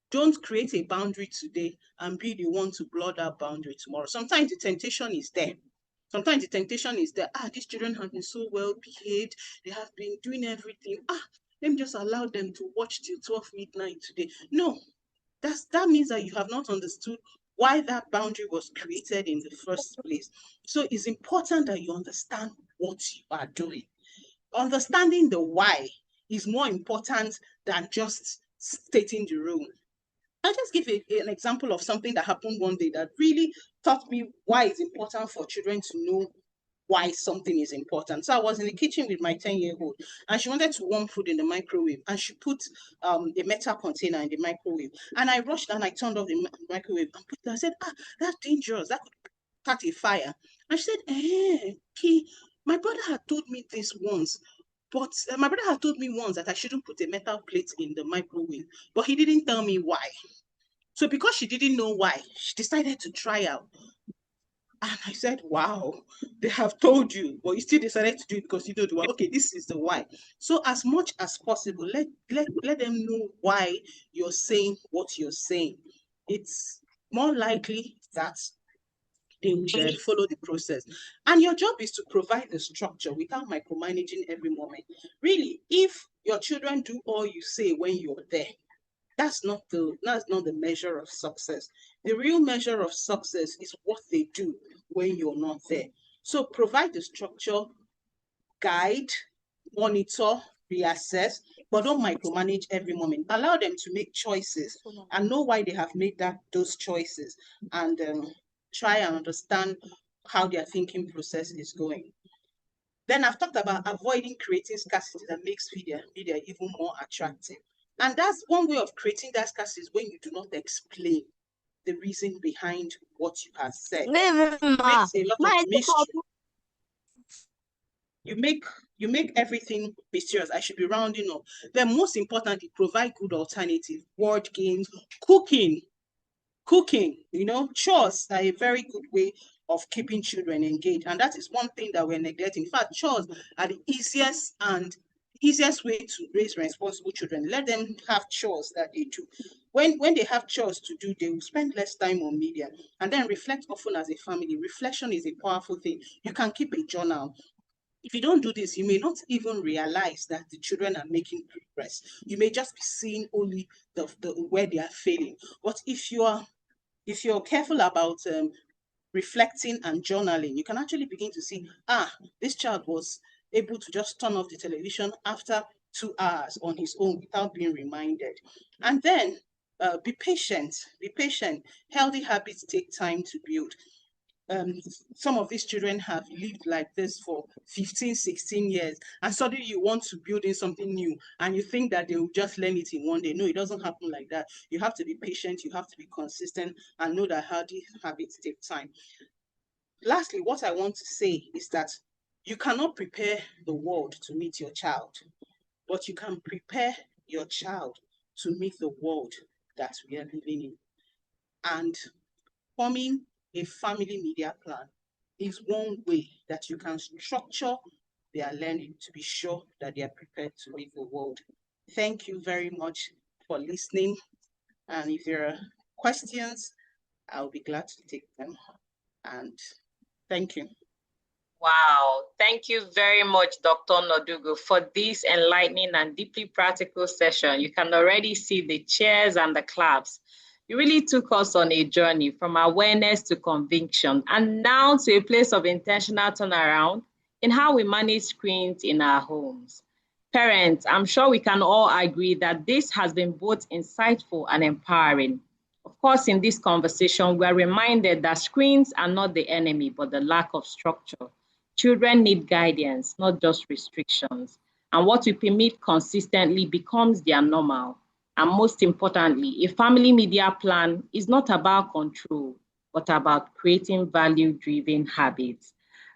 S2: Don't create a boundary today and be the one to blur that boundary tomorrow. Sometimes the temptation is there. Sometimes the temptation is there. These children have been so well behaved. They have been doing everything. Let me just allow them to watch till 12 midnight today. No, that means that you have not understood why that boundary was created in the first place. So it's important that you understand what you are doing. Understanding the why is more important than just stating the rule. I'll just give an example of something that happened one day that really taught me why it's important for children to know why something is important. So I was in the kitchen with my 10-year-old, and she wanted to warm food in the microwave, and she put a metal container in the microwave. And I rushed and I turned off the microwave and put it. I said, that's dangerous. That could start a fire. And she said, my brother had told me this once. But my brother had told me once that I shouldn't put a metal plate in the microwave, but he didn't tell me why. So because she didn't know why, she decided to try out. And I said, wow, they have told you, but you still decided to do it because you know the why. Okay, this is the why. So as much as possible, let them know why you're saying what you're saying. It's more likely that they will follow the process. And your job is to provide the structure without micromanaging every moment. Really, if your children do all you say when you're there, that's not the measure of success. The real measure of success is what they do when you're not there. So provide the structure, guide, monitor, reassess, but don't micromanage every moment. Allow them to make choices and know why they have made those choices, and try and understand how their thinking process is going. Then I've talked about avoiding creating scarcity that makes media even more attractive. And that's one way of creating that scarcity, is when you do not explain the reason behind what you have said.
S3: Good evening,
S2: It
S3: ma.
S2: creates a lot of mystery. You make everything mysterious. I should be rounding up. Then most importantly, provide good alternative. Board games, cooking, chores are a very good way of keeping children engaged. And that is one thing that we're neglecting. In fact, chores are the easiest way to raise responsible children. Let them have chores that they do. When they have chores to do, they will spend less time on media, and then reflect often as a family. Reflection is a powerful thing. You can keep a journal. If you don't do this, you may not even realize that the children are making progress. You may just be seeing only the where they are failing. But if you're careful about reflecting and journaling, you can actually begin to see, this child was able to just turn off the television after 2 hours on his own without being reminded. And then be patient. Be patient. Healthy habits take time to build. Some of these children have lived like this for 15, 16 years, and suddenly you want to build in something new, and you think that they will just learn it in one day. No, it doesn't happen like that. You have to be patient, you have to be consistent, and know that healthy habits take time. Lastly, what I want to say is that you cannot prepare the world to meet your child, but you can prepare your child to meet the world that we are living in. And forming a family media plan is one way that you can structure their learning to be sure that they are prepared to meet the world. Thank you very much for listening. And if there are questions, I'll be glad to take them. And Thank you.
S1: Wow. Thank you very much, Dr. Onodugo, for this enlightening and deeply practical session. You can already see the cheers and the claps. You really took us on a journey from awareness to conviction and now to a place of intentional turnaround in how we manage screens in our homes. Parents, I'm sure we can all agree that this has been both insightful and empowering. Of course, in this conversation, we're reminded that screens are not the enemy, but the lack of structure. Children need guidance, not just restrictions. And what we permit consistently becomes their normal. And most importantly, a family media plan is not about control, but about creating value-driven habits.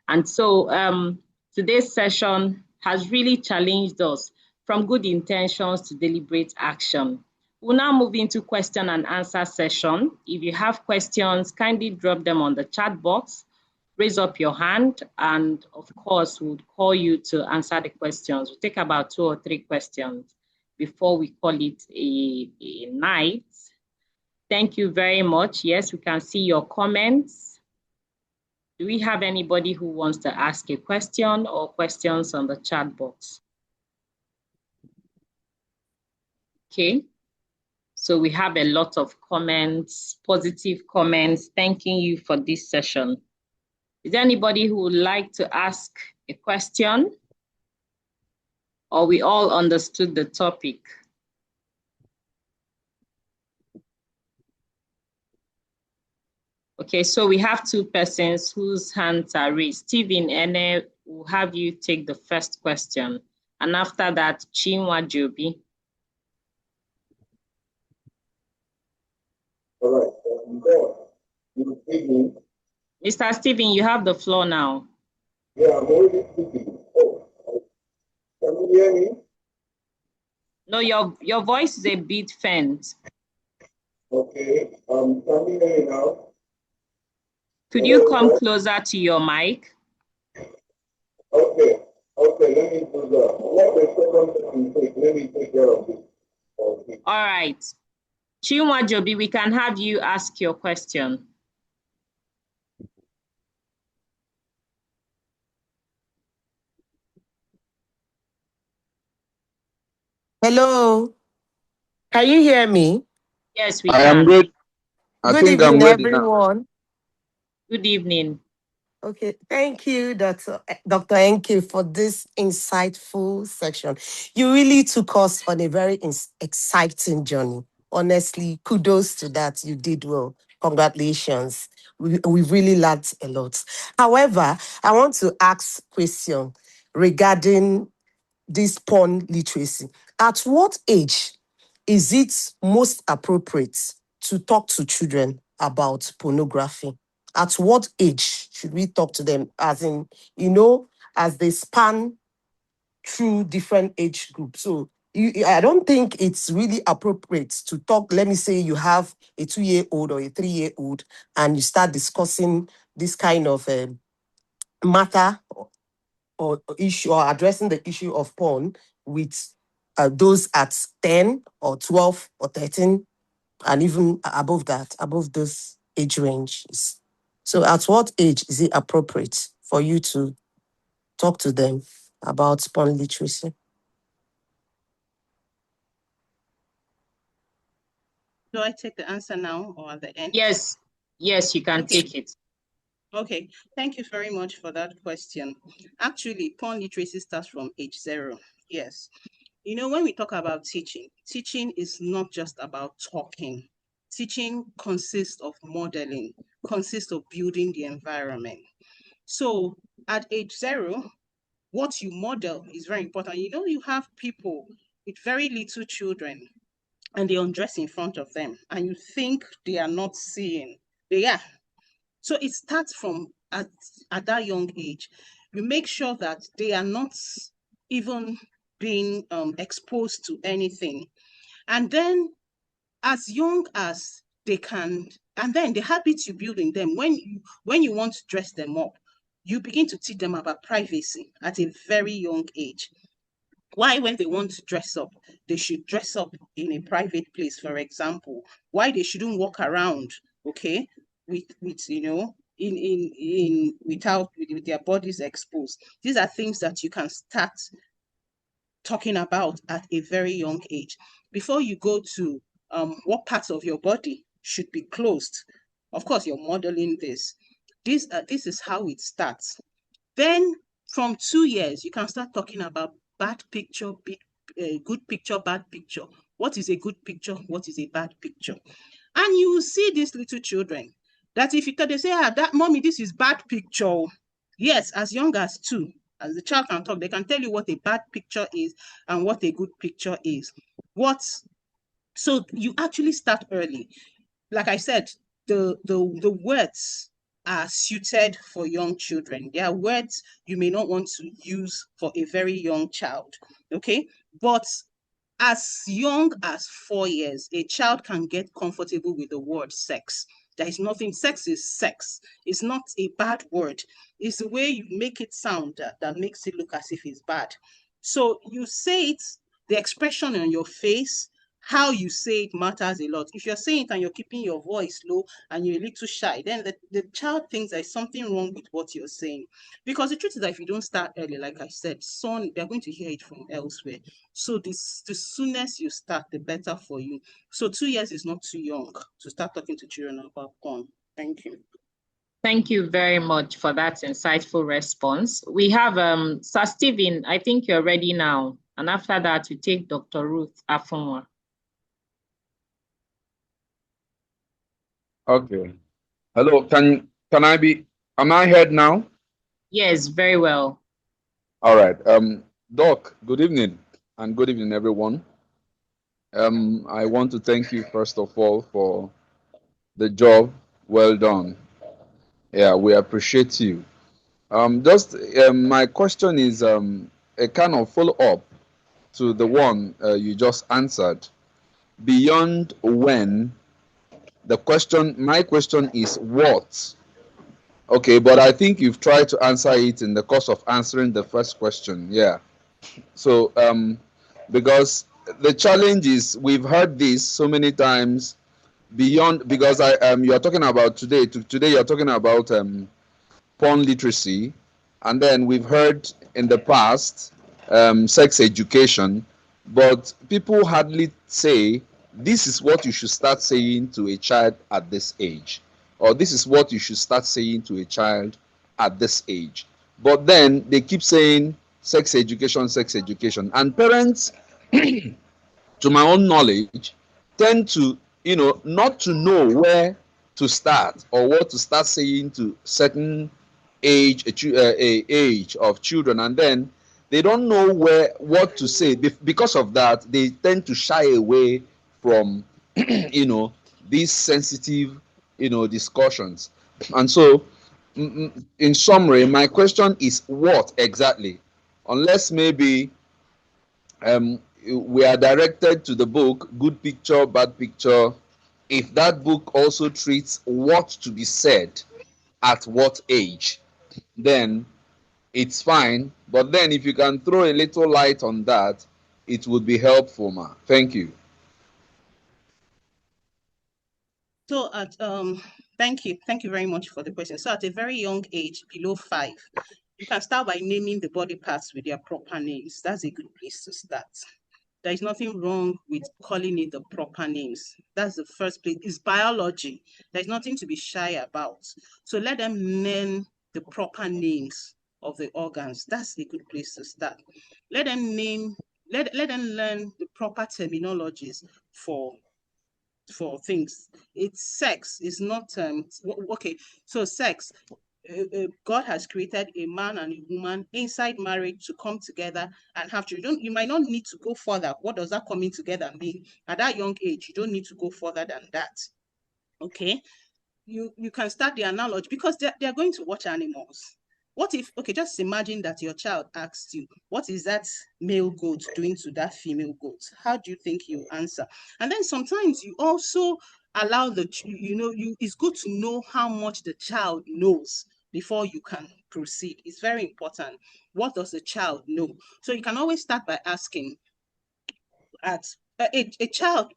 S1: And so today's session has really challenged us from good intentions to deliberate action. We'll now move into question and answer session. If you have questions, kindly drop them on the chat box, raise up your hand, and of course, we'll call you to answer the questions. We'll take about 2 or 3 questions before we call it a night. Thank you very much. Yes, we can see your comments. Do we have anybody who wants to ask a question or questions on the chat box? Okay. So we have a lot of comments, positive comments, thanking you for this session. Is there anybody who would like to ask a question? Or we all understood the topic? Okay, so we have 2 persons whose hands are raised. Stephen Ene will have you take the first question. And after that, Chinua Jobi.
S4: All right. Good evening.
S1: Mr. Stephen, you have the floor now.
S4: Yeah, I'm already speaking. Oh, can you hear me?
S1: No, your voice is a bit faint.
S4: Okay. Can you hear me now?
S1: Could you come closer to your mic?
S4: Okay. Okay, let me do that. Let the second person take. Let me take care of this. Okay.
S1: All right. Chinua Jobi, we can have you ask your question.
S5: Hello, can you hear me?
S1: Yes, we
S6: I
S1: can.
S6: am good. I
S5: Good
S6: think I'm
S5: evening,
S6: ready now.
S5: everyone.
S1: Good evening.
S5: Okay, thank you, Dr. Nk, for this insightful section. You really took us on a very exciting journey. Honestly, kudos to that. You did well. Congratulations. We really learned a lot. However, I want to ask a question regarding this porn literacy. At what age is it most appropriate to talk to children about pornography? At what age should we talk to them? As in, as they span through different age groups. So I don't think it's really appropriate to talk. Let me say you have a 2-year-old or a 3-year-old and you start discussing this kind of matter or issue or addressing the issue of porn with those at 10 or 12 or 13 and even above that, above those age ranges. So at what age is it appropriate for you to talk to them about porn literacy?
S2: Do I take the answer now or at the end?
S1: Yes, you can
S2: Okay.
S1: take it.
S2: Okay, thank you very much for that question. Actually, porn literacy starts from age 0. Yes. When we talk about teaching is not just about talking. Teaching consists of modeling, consists of building the environment. So at age 0, what you model is very important. You have people with very little children and they undress in front of them and you think they are not seeing. They are. So it starts from at that young age. You make sure that they are not even being exposed to anything. And then as young as they can, and then the habits you build in them, when you want to dress them up, you begin to teach them about privacy at a very young age. Why, when they want to dress up, they should dress up in a private place, for example. Why they shouldn't walk around, okay, with with their bodies exposed. These are things that you can start talking about at a very young age. Before you go to what parts of your body should be closed, of course, you're modeling this. This is how it starts. Then from 2 years, you can start talking about bad picture, good picture, bad picture. What is a good picture? What is a bad picture? And you will see these little children that if you tell, they say, that mommy, this is bad picture. Yes, as young as 2, as the child can talk, they can tell you what a bad picture is and what a good picture is. So you actually start early. Like I said, the words are suited for young children. There are words you may not want to use for a very young child. Okay, but as young as 4 years, a child can get comfortable with the word sex. There is nothing, sex is sex. It's not a bad word. It's the way you make it sound that makes it look as if it's bad. So you say it, the expression on your face, how you say it matters a lot. If you're saying it and you're keeping your voice low and you're a little shy, then the child thinks there's something wrong with what you're saying. Because the truth is that if you don't start early, like I said, soon they're going to hear it from elsewhere. So the soonest you start, the better for you. So 2 years is not too young to start talking to children about porn. Thank you.
S1: Thank you very much for that insightful response. We have Sir Stephen, I think you're ready now. And after that, we take Dr. Ruth Afunwa.
S6: Okay. Hello, am I heard now?
S1: Yes, very well.
S6: All right. Doc, good evening, and good evening, everyone. I want to thank you, first of all, for the job well done. Yeah, we appreciate you. My question is a kind of follow-up to the one you just answered. Beyond when, my question is what? Okay, but I think you've tried to answer it in the course of answering the first question. Yeah. So, because the challenge is we've heard this so many times beyond, because you're talking about today you're talking about porn literacy, and then we've heard in the past sex education, but people hardly say this is what you should start saying to a child at this age, or this is what you should start saying to a child at this age. But then they keep saying sex education, and parents, to my own knowledge, tend to, not to know where to start or what to start saying to certain age of children, and then they don't know what to say. Because of that, they tend to shy away from these sensitive discussions. And so in summary, my question is what exactly, unless maybe we are directed to the book Good Picture, Bad Picture. If that book also treats what to be said at what age, then it's fine. But then if you can throw a little light on that, it would be helpful, ma. Thank you.
S2: So thank you very much for the question. So at a very young age, below 5, you can start by naming the body parts with their proper names. That's a good place to start. There is nothing wrong with calling it the proper names. That's the first place. It's biology. There's nothing to be shy about. So let them learn the proper names of the organs. That's a good place to start. Let them learn the proper terminologies for things. It's sex. It's not okay. So sex. God has created a man and a woman inside marriage to come together and have children. You might not need to go further. What does that coming together mean? At that young age, you don't need to go further than that. Okay, you can start the analogy because they're going to watch animals. What if, okay, just imagine that your child asks you, what is that male goat doing to that female goat? How do you think you answer? And then sometimes you also allow it's good to know how much the child knows before you can proceed. It's very important. What does the child know? So you can always start by asking a child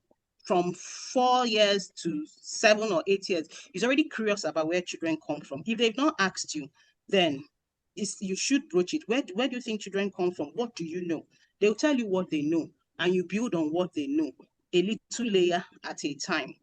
S2: from 4 years to 7 or 8 years is already curious about where children come from. If they've not asked you, then you should broach it. Where do you think children come from? What do you know? They'll tell you what they know, and you build on what they know, a little layer at a time.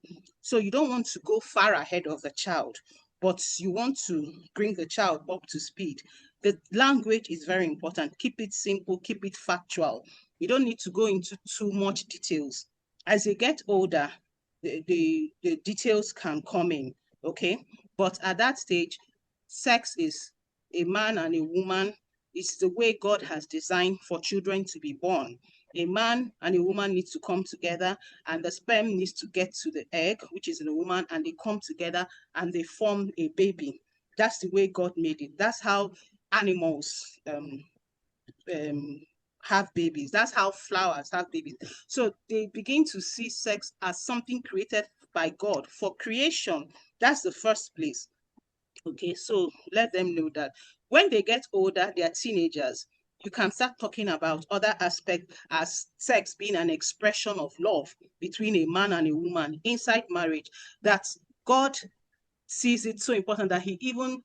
S2: So you don't want to go far ahead of the child, but you want to bring the child up to speed. The language is very important. Keep it simple, keep it factual. You don't need to go into too much details. As they get older, the details can come in, okay? But at that stage, sex is a man and a woman. It's the way God has designed for children to be born. A man and a woman need to come together, and the sperm needs to get to the egg, which is in a woman, and they come together and they form a baby. That's the way God made it. That's how animals have babies. That's how flowers have babies. So they begin to see sex as something created by God for creation. That's the first place. Okay, so let them know that when they get older, they are teenagers, you can start talking about other aspects as sex being an expression of love between a man and a woman inside marriage, that God sees it so important that he even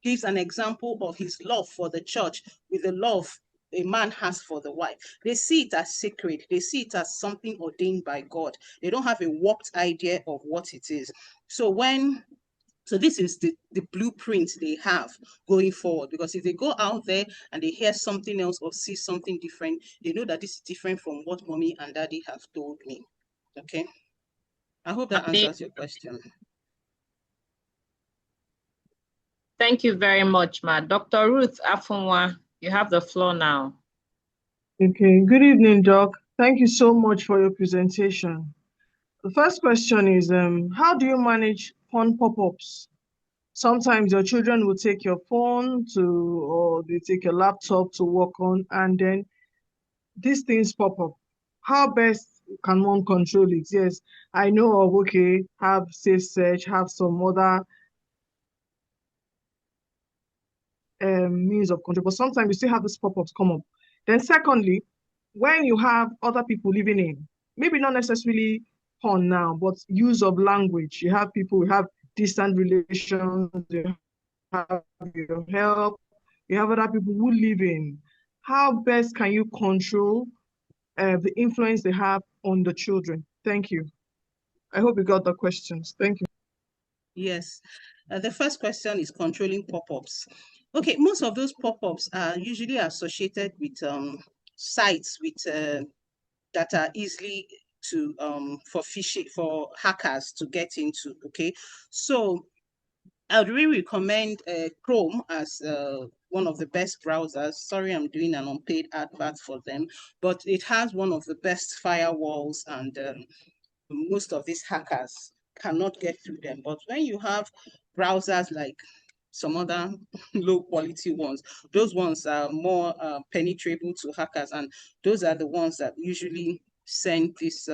S2: gives an example of his love for the church with the love a man has for the wife. They see it as sacred. They see it as something ordained by God. They don't have a warped idea of what it is. So this is the blueprint they have going forward, because if they go out there and they hear something else or see something different, they know that this is different from what mommy and daddy have told me. Okay. I hope that answers your question.
S1: Thank you very much, Ma. Dr. Ruth Afunwa, you have the floor now.
S7: Okay, good evening, Doc. Thank you so much for your presentation. The first question is, how do you manage phone pop-ups? Sometimes your children will take your phone or they take your laptop to work on, and then these things pop up. How best can one control it? Yes, I know of, okay, have safe search, have some other means of control, but sometimes you still have these pop-ups come up. Then secondly, when you have other people living in, maybe not necessarily porn now, but use of language, you have people who have distant relations, you have your help, you have other people who live in. How best can you control the influence they have on the children? Thank you. I hope you got the questions. Thank you.
S2: Yes. The first question is controlling pop-ups. Okay, most of those pop-ups are usually associated with sites with that are easily to for hackers to get into. Okay, so I would really recommend Chrome as one of the best browsers. Sorry, I'm doing an unpaid advert for them, but it has one of the best firewalls, and most of these hackers cannot get through them. But when you have browsers like some other low quality ones, those ones are more penetrable to hackers, and those are the ones that usually send this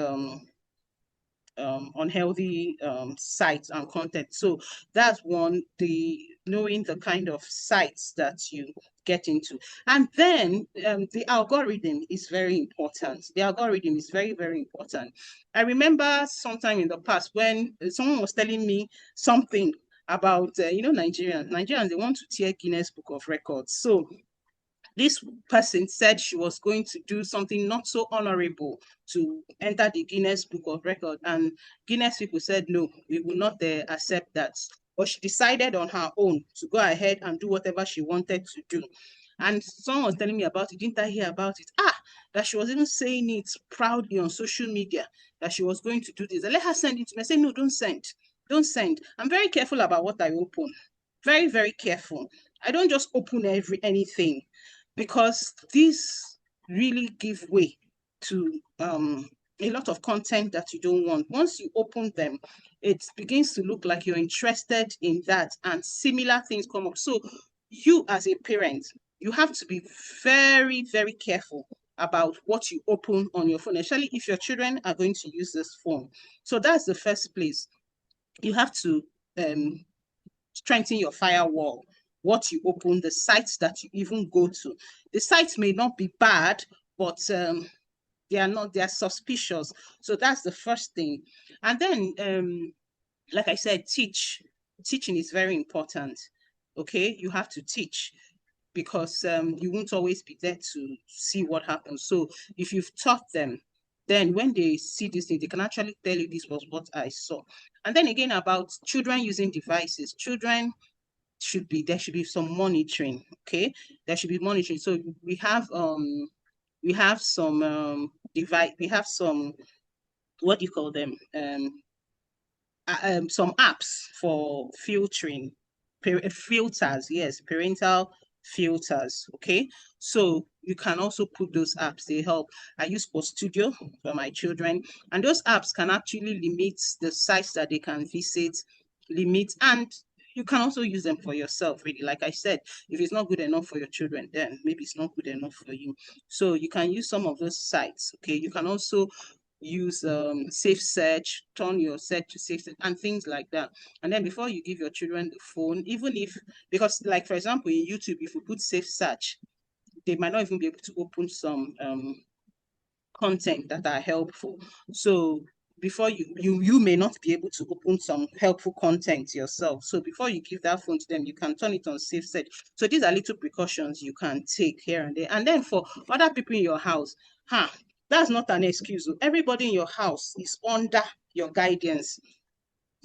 S2: unhealthy sites and content. So that's one, knowing the kind of sites that you get into. And then the algorithm is very important. The algorithm is very, very important. I remember sometime in the past when someone was telling me something about, Nigerians, they want to tear Guinness Book of Records. So this person said she was going to do something not so honorable to enter the Guinness Book of Records. And Guinness people said, no, we will not accept that. But she decided on her own to go ahead and do whatever she wanted to do. And someone was telling me about it. Didn't I hear about it? That she was even saying it proudly on social media, that she was going to do this. I let her send it to me. I said, no, don't send. Don't send. I'm very careful about what I open. Very, very careful. I don't just open anything, because these really give way to a lot of content that you don't want. Once you open them, it begins to look like you're interested in that, and similar things come up. So you as a parent, you have to be very, very careful about what you open on your phone, especially if your children are going to use this phone. So that's the first place. You have to strengthen your firewall, what you open, the sites that you even go to. The sites may not be bad, but They are suspicious. So that's the first thing. And then, like I said, teaching is very important. Okay, you have to teach, because you won't always be there to see what happens. So if you've taught them, then when they see this thing, they can actually tell you this was what I saw. And then again, about children using devices, there should be some monitoring. Okay, there should be monitoring. So we have some device, we have some, what do you call them, some apps for filtering, filters, yes, parental filters. Okay, so you can also put those apps, they help. I use Post Studio for my children, and those apps can actually limit the sites that they can visit, limit, and you can also use them for yourself, really. Like I said, if it's not good enough for your children, then maybe it's not good enough for you. So you can use some of those sites. Okay, you can also use safe search, turn your search to safe search and things like that. And then before you give your children the phone, even if, because like for example in YouTube, if you put safe search, they might not even be able to open some content that are helpful. So before you may not be able to open some helpful content yourself. So before you give that phone to them, you can turn it on safe search. So these are little precautions you can take here and there. And then for other people in your house, that's not an excuse. Everybody in your house is under your guidance.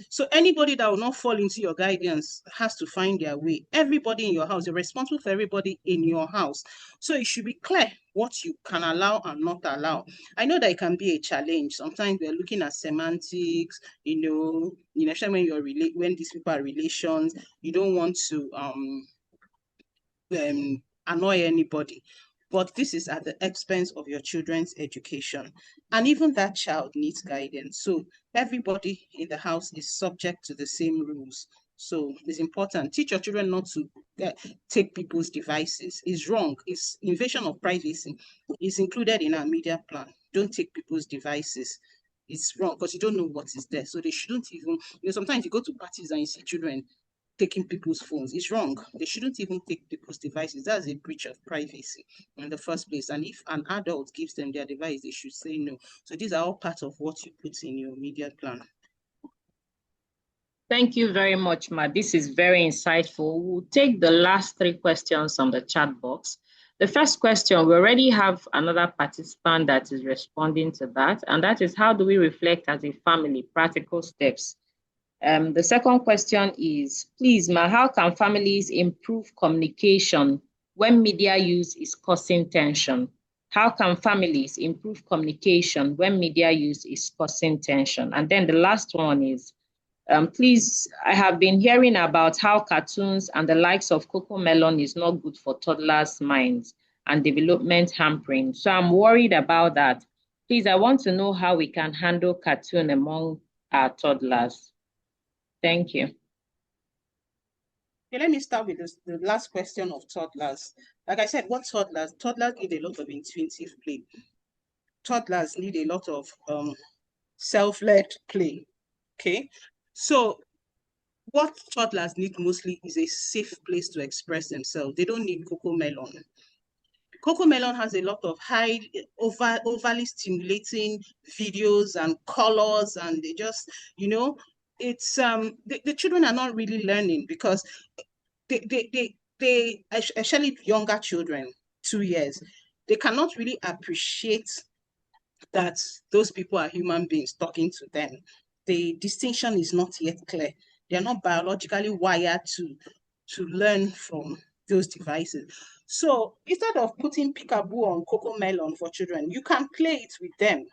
S2: So anybody that will not fall into your guidance has to find their way. Everybody in your house, you're responsible for everybody in your house. So it should be clear what you can allow and not allow. I know that it can be a challenge. Sometimes we're looking at semantics, especially when these people are relations, you don't want to annoy anybody. But this is at the expense of your children's education. And even that child needs guidance. So everybody in the house is subject to the same rules. So it's important. Teach your children not to take people's devices. It's wrong. It's invasion of privacy. It's included in our media plan. Don't take people's devices. It's wrong because you don't know what is there. So they shouldn't even, sometimes you go to parties and you see children taking people's phones. It's wrong. They shouldn't even take people's devices. That's a breach of privacy in the first place. And if an adult gives them their device, they should say no. So these are all part of what you put in your media plan.
S1: Thank you very much, Ma. This is very insightful. We'll take the last 3 questions on the chat box. The first question, we already have another participant that is responding to that, and that is, how do we reflect as a family, practical steps? The second question is, please, Ma, how can families improve communication when media use is causing tension? How can families improve communication when media use is causing tension? And then the last one is, please, I have been hearing about how cartoons and the likes of CoComelon is not good for toddlers' minds and development hampering. So I'm worried about that. Please, I want to know how we can handle cartoon among our toddlers. Thank you.
S2: Okay, let me start with the last question of toddlers. Like I said, what toddlers? Toddlers need a lot of intuitive play. Toddlers need a lot of self-led play. Okay, so what toddlers need mostly is a safe place to express themselves. They don't need CoComelon. CoComelon has a lot of overly stimulating videos and colors, and they just, it's the children are not really learning because they especially younger children, 2 years, they cannot really appreciate that those people are human beings talking to them. The distinction is not yet clear. They're not biologically wired to learn from those devices. So instead of putting peekaboo on CoComelon for children, you can play it with them.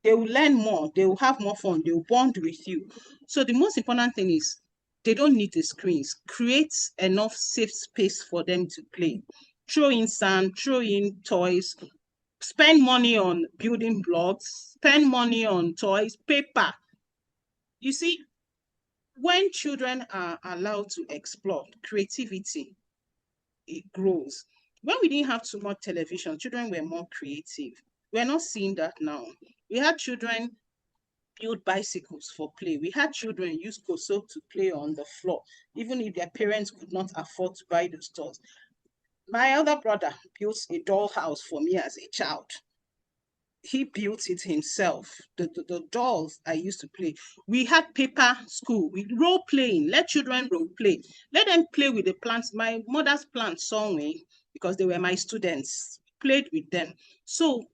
S2: They will learn more. They will have more fun. They will bond with you. So the most important thing is they don't need the screens. Create enough safe space for them to play. Throw in sand, throw in toys, spend money on building blocks, spend money on toys, paper. You see, when children are allowed to explore, creativity, it grows. When we didn't have too much television, children were more creative. We're not seeing that now. We had children build bicycles for play. We had children use Koso to play on the floor, even if their parents could not afford to buy those toys. My elder brother built a dollhouse for me as a child. he built it himself. The dolls I used to play. We had paper school. We role playing. Let children role play. Let them play with the plants. My mother's plants saw me because they were my students. Played with them. So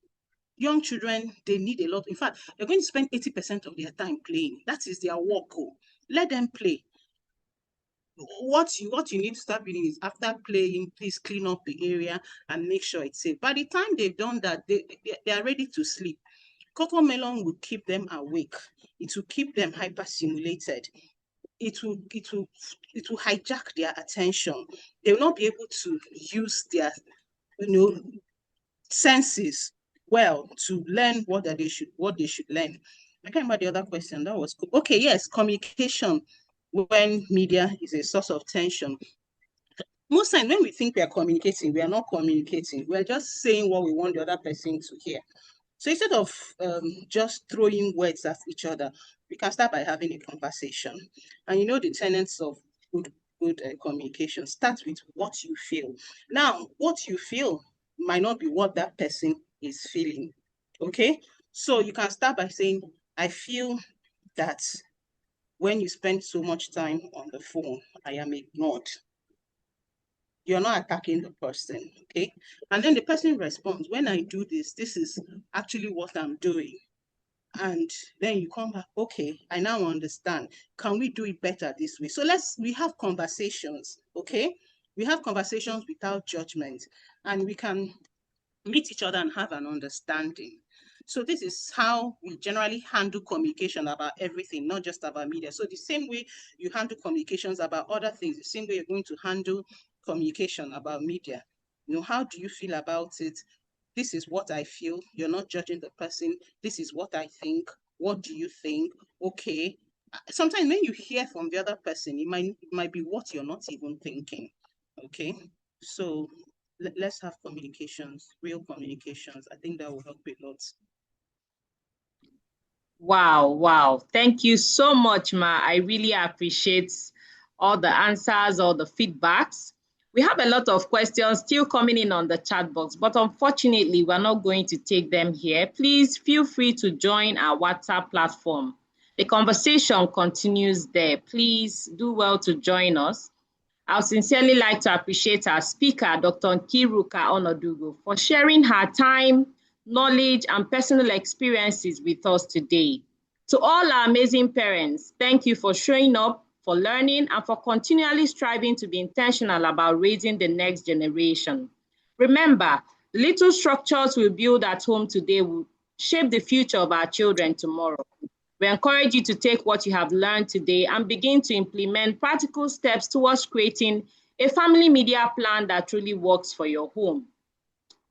S2: young children, they need a lot. In fact, they're going to spend 80% of their time playing. That is their work. Let them play. What you need to start doing is, after playing, please clean up the area and make sure it's safe. By the time they've done that, they are ready to sleep. Cocomelon will keep them awake. It will keep them hyper stimulated. It will hijack their attention. They will not be able to use their senses well to learn what they should learn. I can't remember the other question. That was cool. Okay, yes, communication when media is a source of tension. Most times when we think we are communicating, we are not communicating. We're just saying what we want the other person to hear. So instead of just throwing words at each other, we can start by having a conversation. And the tenets of good communication starts with what you feel. Now, what you feel might not be what that person is feeling. Okay? So you can start by saying, I feel that when you spend so much time on the phone, I am ignored. You're not attacking the person, okay? And then the person responds, when I do this, this is actually what I'm doing. And then you come back, okay, I now understand. Can we do it better this way? So we have conversations, okay? We have conversations without judgment, and we can meet each other and have an understanding. So this is how we generally handle communication about everything, not just about media. So the same way you handle communications about other things, the same way you're going to handle communication about media. How do you feel about it? This is what I feel. You're not judging the person. This is what I think. What do you think? Okay. Sometimes when you hear from the other person, it might be what you're not even thinking. Okay. So let's have communications, real communications. I think that will help a lot.
S1: Wow. Thank you so much, Ma. I really appreciate all the answers, all the feedbacks. We have a lot of questions still coming in on the chat box, but unfortunately, we're not going to take them here. Please feel free to join our WhatsApp platform. The conversation continues there. Please do well to join us. I would sincerely like to appreciate our speaker, Dr. Nkiruka Onodugo, for sharing her time, knowledge, and personal experiences with us today. To all our amazing parents, thank you for showing up, for learning, and for continually striving to be intentional about raising the next generation. Remember, the little structures we build at home today will shape the future of our children tomorrow. We encourage you to take what you have learned today and begin to implement practical steps towards creating a family media plan that truly works for your home.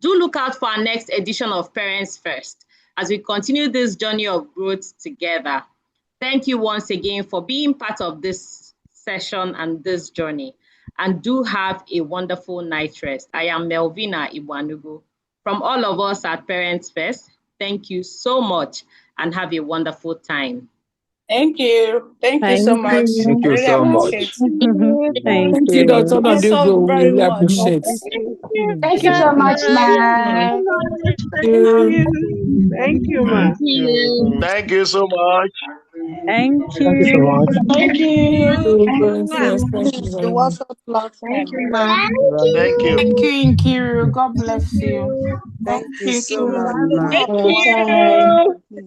S1: Do look out for our next edition of Parents First as we continue this journey of growth together. Thank you once again for being part of this session and this journey. And do have a wonderful night rest. I am Melvina Iwanugo. From all of us at Parents First, thank you so much and have a wonderful time.
S8: Thank you. Thank you so much.
S6: Thank you
S8: Really
S6: so much.
S8: appreciate it.
S5: Thank you, Dr.
S8: Thank you so
S5: Onodugo. We
S8: very
S5: really
S8: much.
S5: appreciate
S9: Thank you so much, ma.
S5: you.
S7: Thank you, ma.
S4: Thank you so much.
S10: Thank
S11: Thank you so
S10: you.
S11: much.
S8: Thank you.
S5: Thank you
S8: The
S5: very much.
S8: WhatsApp platform.
S3: Thank you, ma.
S4: Thank you.
S8: Thank you, Nkiru. God bless you.
S3: Thank you
S8: Thank
S3: so
S8: you.
S3: much, ma.
S2: Thank
S8: Time.
S2: you.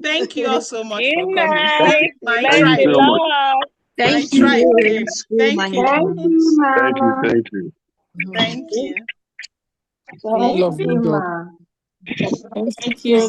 S2: Thank you all so much for
S10: Good
S2: coming.
S10: night. We
S2: I
S10: like
S6: Thank you
S10: the
S2: tried.
S6: so much.
S10: love.
S2: I
S9: Thank
S2: tried.
S9: you.
S2: Thank you.
S8: Thank you,
S4: Thank you.
S8: ma.
S4: Thank you.
S2: Thank you.
S8: Thank
S5: Love
S8: you,
S5: you, God.
S8: ma.
S5: Thank
S8: Thank
S5: you.
S8: you.